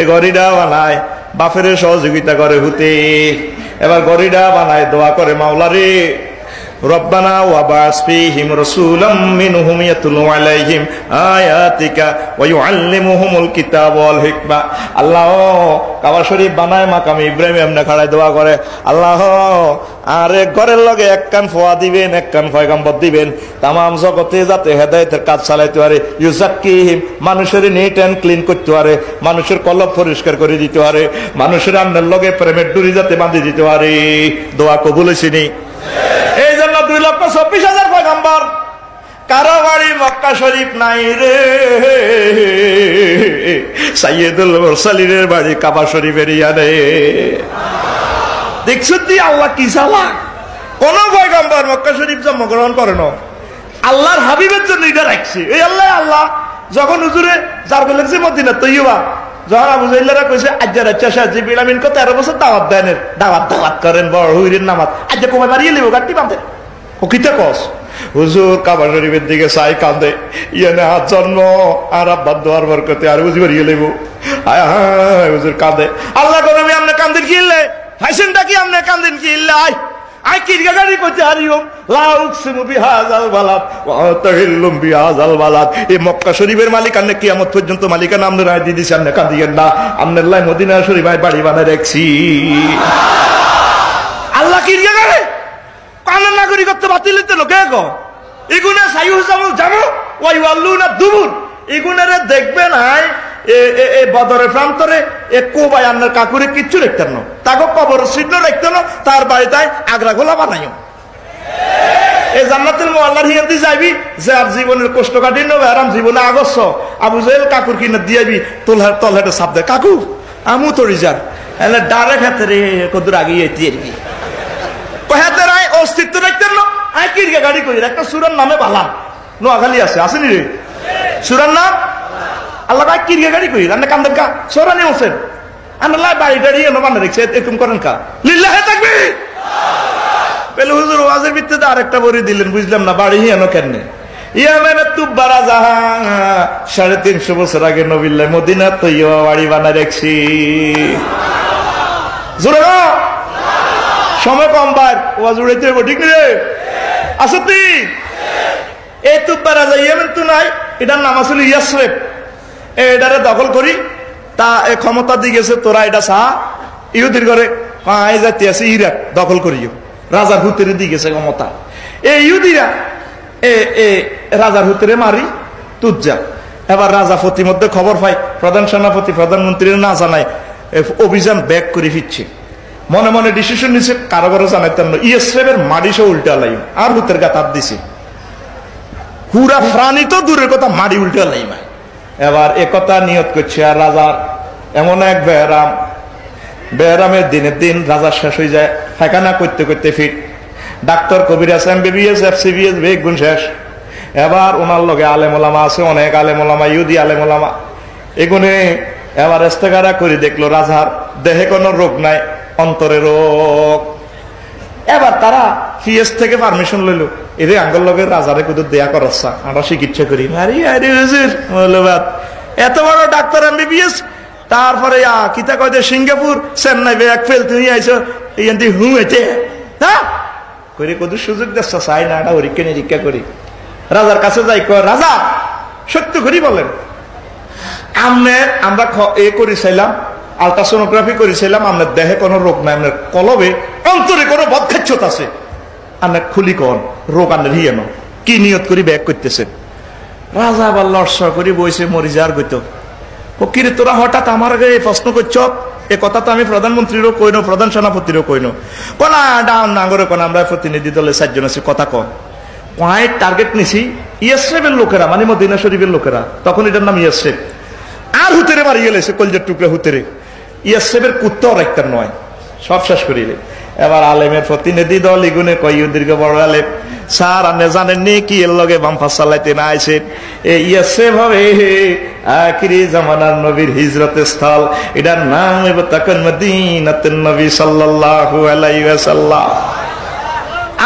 এ গরিটা বানায় বাপের সহযোগিতা করে হুতে, এবার গরিটা বানায় দোয়া করে মাওলারে রব্বানা ওয়াবাস ফীহিম রাসূলাম মিনহুম ইয়াতলু আলাইহিম আয়াতিকা ওয়া ইউআল্লিমুহুমুল কিতাব ওয়াল হিকমা। আল্লাহ কাবা শরীফ বানায় মাকাম ইব্রাহিম এমনি খাড়ায় দোয়া করে আল্লাহ আর এক ঘরের লগে এক কান ফোয়া দিবেন, এক কান পয়গম্বর দিবেন, তামাম জগতে যাতে হেদায়েতের কাজ চালাইতে পারে, ইউজাক্কিহিম মানুষের নিট এন্ড ক্লিন করতে পারে, মানুষের কলব পরিষ্কার করে দিতে পারে, মানুষের আন্নার লগে প্রেমের ডুরি যাতে বাঁধে দিতে পারে। দোয়া কবুল হইছেনি? এই জন্য 2,24,000 পয়গম্বর, কারো বাড়ি মক্কা শরীফ নাই রে, সাইয়্যিদুল মুরসালিনের বাড়ি কাবা শরীফের ইয়ানে। দেখছো তুই আল্লাহ কি চালা, কোন পয়গম্বর মক্কা শরীফ জন্মগ্রহণ করে না, আল্লাহর হাবিবের জন্য এটা রাখছে। এই আল্লাহ যখন হুজুরে যার বলে মদিনা তৈবা যখন আবু জাইল্লারা কইছে আজ্জা রাচ্চা জিবরিল আমিন কত 13 বছর দাওয়াত দেন, দাওয়াত করেন বড় হুইরের নামাজ আজ্জা কমে মারিয়ে লিব গাটি বাঁধে ও কিতা কস। হুজুর কাবা শরীফের দিকে চাই কান্দে, ইয়ানে হাত জন্ম আর আব্বার দোয়ার বরকতে আর বুঝি বাড়িয়ে লিব। হায় হায় হুজুর কান্দে। আল্লাহ কবি আপনি কান্দেন কিনলে ফাইসেনটা কি আপনি কান্দেন কিনলে আয় আই কিরগা গাড়ি করতে হারিও লাউকসিমু বিহাযাল বালাদ ওয়া তাহিল্লুম বিহাযাল বালাদ। এই মক্কা শরীফের মালিক আপনি কিয়ামত পর্যন্ত মালিকানা আপনি রায় দিয়ে দিয়েছেন, আপনি কাঁদিয়েন না, আপনার লাই মদিনা শরীফ বাড়ি বানায় রাখছি। আল্লাহ কিরগা গাড়ি কানের নাগরিকত্ব বাতিল হইতে লোকে গো এগুনে সাইয়ু জামু জামু ওয়াই ওয়াল্লুনা দুবুর এগুনেরে দেখবে নাই এ বদরের প্রান্তরে এ কোবাই আন্নার কাকুরে কিচ্ছু রাখতেন না, তাকে কবর চিহ্ন রাখতেন না, তার বাড়িতে আগ্রা গোলা বানাইও। এই জান্নাতুল মুআল্লার হিয়ান্তি যাইবি যে আর জীবনের কষ্ট কাটিয়ে নেবে আরাম জীবনে আগস্ট আবু জাহেল কাকুর কিনে দিয়াবি তোলহার তলহাটে সাপ দেয় কাকু আমু তরি যার এলে ডারে খেতে রে কদূর আগে এটি আর কি হাতে রায় অস্তিত্ব রাখতেন না। আই কিরকে গাড়ি করি একটা সুরার নামে বালা নোয়াখালী আছে আসেনি রে সুরার নাম আল্লাহ ভাই কিরকে গাড়ি করি রান্না কান্দেন কা সোরানি হোসেন আল্লাহ বাড়ি দাঁড়িয়ে বানা রেখেছে এরকম করেন কা লিল্লাহে থাকবি পেলে হুজুর ওয়াজের ভিত্তিতে আরেকটা বড়ি দিলেন বুঝলাম না বাড়ি হিয়ানো কেন ইয়ামেনে তুব্বারা জাহা 350 বছর আগে নবিল্লাহ মদিনা তৈয়বা বাড়ি বানা রেখছি জোরে সময় কম বার ওয়াজ উড়াইতে হইব ঠিক রে আসতি এই তুব্বারা যা ইয়ামেন তো নাই এটার নাম আসলে ইয়াসরেব এটারে দখল করি তা ক্ষমতা দিয়ে গেছে তোরা এটা চা ইহুদির ঘরে আই জাতি আছে ইরাক দখল করিও রাজার হুতেরে দিয়ে গেছে ক্ষমতা এই ইহুদিরা রাজার হুতেরে মারি তুজ্জা এবার রাজা প্রতি মধ্যে খবর পাই প্রধান সেনাপতি প্রধানমন্ত্রীর না জানায় অভিযান ব্যাক করে ফিরছে মনে মনে ডিসিশন নিচ্ছে কারো কারো জানাইতেন না ইয়েসরেবের মাড়ি সে উল্টা লাই আর হুতের গা তাপ দিছে পুরা প্রাণী তো দূরের কথা মাড়ি উল্টা লাই মাই এবার একথা নিয়ত করছে আর রাজা এমন এক বেহরামের দিনের দিন রাজা শেষ হয়ে যায় ফাঁকানা করতে করতে ফিট ডাক্তার কবিরাজ এমবিবিএস এফসিবিএস বেগুন শেষ এবার ওনার লগে আলেমোলামা আছে অনেক আলেমোলামা ইহুদি আলেমোলামা এগুনে এবার ইস্তেগারা করে দেখলো রাজার দেহে কোনো রোগ নাই অন্তরের রোগ। এবার তারা পিএস থেকে পারমিশন লইল, এদের আঙ্গল লগের রাজারে কুদুর দেয়া করছা, আমরা চিকিৎসা করি। এত বড় ডাক্তার এমবিবিএস, তারপরে কিতা কয় যে সিঙ্গাপুর চেন্নাই ব্যাগ ফেল তুমি আইছো এই হুম এতে হ্যাঁ করে কত সুযোগ দিচ্ছ, চাই না এটা পরীক্ষা নিরীক্ষা করি। রাজার কাছে যাই কয়, রাজা সত্য করি বলেন, আমরা এ করেছিলাম, আলট্রাসোনোগ্রাফি করেছিলাম, আপনার দেহে কোনো রোগ নাই, আপনার কলবে অন্তরে কোনো বদখাচ্ছত আছে, আপনার খুলি কন রোগ আপনার হিয়েন কি নিয়ত করি ব্যাগ করতেছেন। রাজা আবার লড়সড় করে বইছে মরি যার গইত। ও কিরে তোরা হঠাৎ আমার আগে এই প্রশ্ন করছ, এ কথা তো আমি প্রধানমন্ত্রীরও কইন, প্রধান সেনাপতিরও কইন। কোনা ডাউন নাগরে কোন আমরা প্রতিনিধি দলের 4 জন আছি, কথা কন পয়েন্ট টার্গেট নিছি ইয়েসরেফের লোকেরা, মানে মদিনা শরীফের লোকেরা, তখন এটার নাম ইয়েসরেফ। আর হুতেরে মারি গেলেছে কলজের টুকরা হুতেরে, ইয়েসরেফের কুত্তাও রাখতার নয়, সব শেষ করিলে। এবার আলেমের প্রতিনিধি দল ইগুনে কই দীর্ঘ বড় আলেম, স্যার আপনি জানেননি কি এর লগে বামফাস চালাইতে না আইছে, ইয়েসরেফ হবে আখিরি জামানার নবীর হিজরতের স্থল, এটার নাম হবে তখন মদিনাতুন নবী সাল্লাল্লাহু আলাইহি ওয়াসাল্লাম।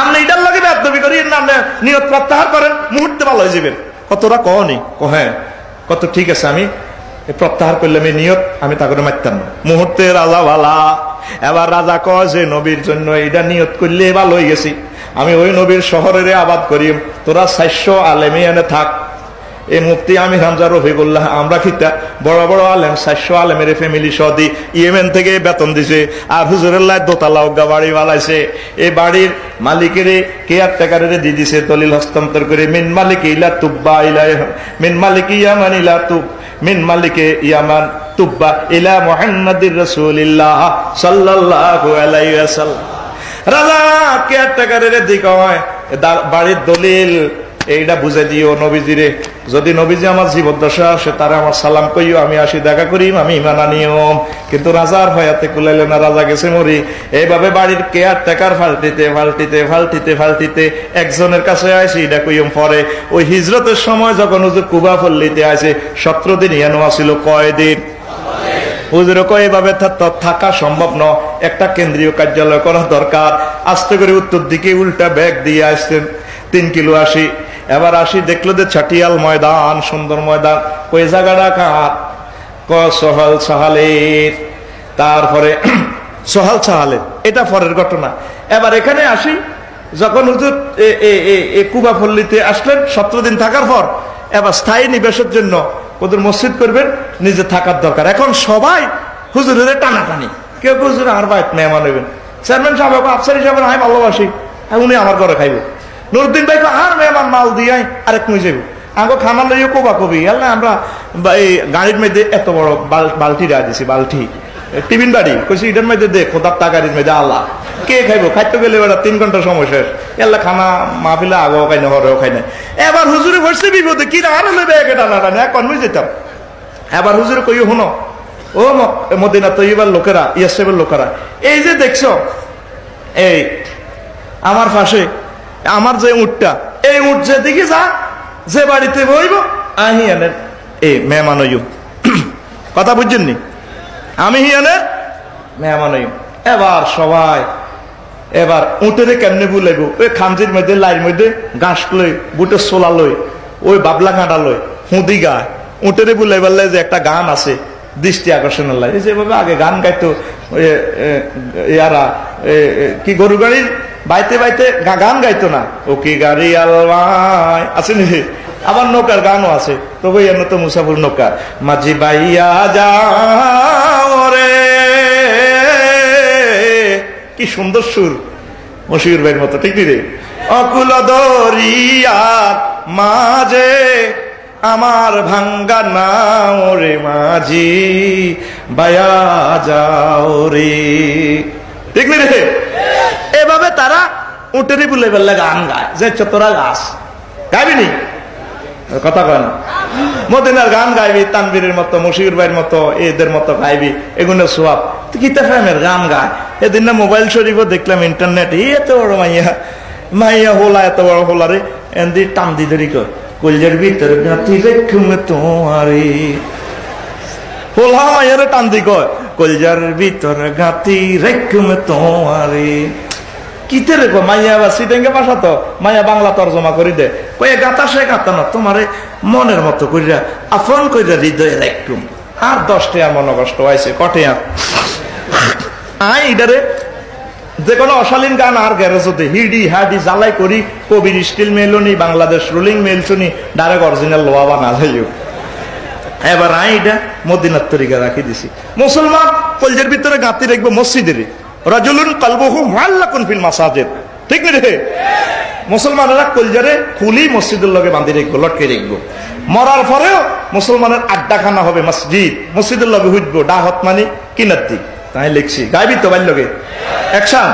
আপনি এটার লগে বেদবি করি না, নিয়ত প্রত্যাহার করেন, মুহূর্তে ভালো হয়ে যাবেন। কতটা কহনি হ্যাঁ কত ঠিক আছে, আমি প্রত্যাহার করলে আমি নিয়ত আমি তা করে মারতাম না, মুহূর্তে রাজা ভালা। এবার রাজা কয় যে নবীর জন্য এটা নিয়ত করলে ভালো হয়ে গেছি, আমি ওই নবীর শহরের আবাদ করি, তোরা 400 আলেমে এনে থাক। এই মুফতি আমির হামজা রফিকুল্লাহ আমরা খিতা বড় বড় আলেম 400 আলেমের ফ্যামিলি সদি ইয়েমেন থেকে বেতন দিছে, আর হুজুরুল্লাহ দোতলা উগা বাড়ি বানাইছে। এই বাড়ির মালিকের কেয়ারটেকারের দিয়ে দিছে দলিল হস্তান্তর করে, মিন মালিক ইলা তুব্বা ইলা মিন মালিক ইয়ামান ইলা তুব মিন মালিকে ইয়ামান তুব্বা ইলা মুহাম্মাদির রাসূলিল্লাহ সাল্লাল্লাহু আলাইহি ওয়াসাল্লাম। রাজা কেয়ারটেকারের দিকে হয় বাড়ির দলিল এইটা বুঝে দিও নবীজিরে, যদি নবীজি আমার জীবদ্দশা আসে তারা আমার সালাম কইও, আমি আসি দেখা করি, আমি ইমান আনিয়ম। কিন্তু রাজার ভয়াতে কুলাইলে না, রাজা গেছে মরি। এইভাবে বাড়ির কেয়ারটেকার ফাল্টিতে ফাল্টিতে ফাল্টিতে ফাল্টিতে একজনের কাছে আসি এটা কইম পরে। ওই হিজরতের সময় যখন হুজুর কুবা পল্লীতে আসে 17 দিন ইয়ানো আসিল, কয়দিন হুজুর কয় এভাবে থাকা সম্ভব ন, একটা কেন্দ্রীয় কার্যালয় করা দরকার। আস্তে করে উত্তর দিকে উল্টা ব্যাগ দিয়ে আসছেন 3 কিলো 80। এবার আসি দেখলো যে ছাটিয়াল ময়দান, সুন্দর ময়দান, ওই জায়গাটা কার সোহাল সাহালের, তারপরে সোহাল সাহালের, এটা পরের ঘটনা। এবার এখানে আসি যখন হুজুর কুবা পল্লীতে আসলেন 17 দিন থাকার পর, এবার স্থায়ী নিবেশের জন্য ওদের মসজিদ করবেন, নিজে থাকার দরকার। এখন সবাই হুজুরের টানাটানি, কেউ হুজুর আর বাইত মেহমান হইবেন, চেয়ারম্যান সাহেব আফসারি সাহেব আমি ভালোবাসি, উনি আমার ঘরে খাইব। নুরুদ্দিন ভাই আর মেহমান মাল দিয়ে আরেক মুই যাবো, আগে খানা লইও কোবা কবি আল্লাহ আমরা এই গাড়ির মধ্যে এত বড় বালতি রাখা দিছি, বালতি টিফিন বাড়ি কইছি এটার মধ্যে দে খোদার টাকারির মধ্যে আল্লাহ কে খাইবো, খাইতে গেলে বেড়া 3 ঘন্টা সময় শেষ, এল্লা খানা মাহফিলে আগেও খাই না হরেও খাই না। এবার হুজুরে ভরছে বিপদে কি আর লইবে এটা না টানে এখন মুই যেতাম। এবার হুজুরে কইও শুনো ও মদিনা তৈয়বার লোকেরা, ইয়াসরিবের লোকেরা, এই যে দেখছো এই আমার পাশে আমার যে উটটা, এই উট যে দিকে যা যে বাড়িতে বইব আহি আনের এই মেহমান হইও, কথা বুঝছেননি, আমি হিয়ানের মেহমান হইও। এবার সবাই এবার উটেরে কেমনে বুলাইব, ওই খামজির মধ্যে লাইর মধ্যে ঘাস লই, বুটের সোলা লই, ওই বাবলা কাঁটা লই, হুঁদি গায়, উটেরে বুলাইবার যে একটা গান আছে দৃষ্টি আকর্ষণের লাগে, যেভাবে আগে গান গাইতো ইয়ারা কি গরু গাড়ির বাইতে বাইতে গান গাইতো না, ও কি গাড়ি আলমাই আছে নি, আবার নৌকার গানও আছে, তবে এর তো মুসাফুর নৌকা, মাঝি বাইয়া যাও রে, কি সুন্দর সুর মশিউর ভাইয়ের মতো, ঠিক রে, অকুল দরিয়ার মাঝে আমার ভাঙ্গা নাও রে মাঝি বায়া যাও রে, ঠিক নি রে। এভাবে তারা উটেরই বুলে বেললে গান গায়, যে চতরা গাছ গাইবি নি, কথা কয় না, মদিনার গান গাইবি, তানবীরের মতো মশিউর ভাইয়ের মতো এদের মতো গাইবি, এগুলো সোয়াব কিতা ফ্যামের গান গায়। এদিন না মোবাইল শরীফও দেখলাম ইন্টারনেট, এত বড় মাইয়া মাইয়া হোলা, এত বড় হোলা রে, এন্দি টান দি ধরি কয় কলজের ভিতরে গাঁথি রেখুমে তোমারে, হোলা মাইয়ারে টান দি কয় কলজার ভিতর গাতি রেখম তোমারে কিতে রেখো মাইয়া বা সিটেঙ্গে ভাষা তো মাইয়া বাংলা তর্জমা করি দে কয়ে গাতা সে গাতা না তোমারে মনের মতো কইরা আপন কইরা হৃদয়ে রেখম আর 10 টাকা মন কষ্ট হয়েছে কটে ইডারে যে কোনো অশালীন গান আর গ্যারেজতে হিডি হাডি জ্বালাই করি কবির still Meloni Bangladesh ruling mail শুনি ডাইরেক্ট অরিজিনাল লোয়া বানা যাইও এবার এটা মদিনার তরিকা রাখি দিছি মুসলমান কলজের ভিতরে গাঁতি রাখবো মসজিদের রাজুলুন কলবুহু মুআল্লাকুন ফিল মাসাজিদ ঠিক না রে মুসলমানেরা কলজারে খুলি মসজিদের লগে বাঁধি রাখবো লটকে রাখবো মরার পরেও মুসলমানের আড্ডাখানা হবে মসজিদ মসজিদের লগে হুজবো ডাহত মানে কিনার দিক তাই লিখছি গাইবি তো বাইর লগে অ্যাকশন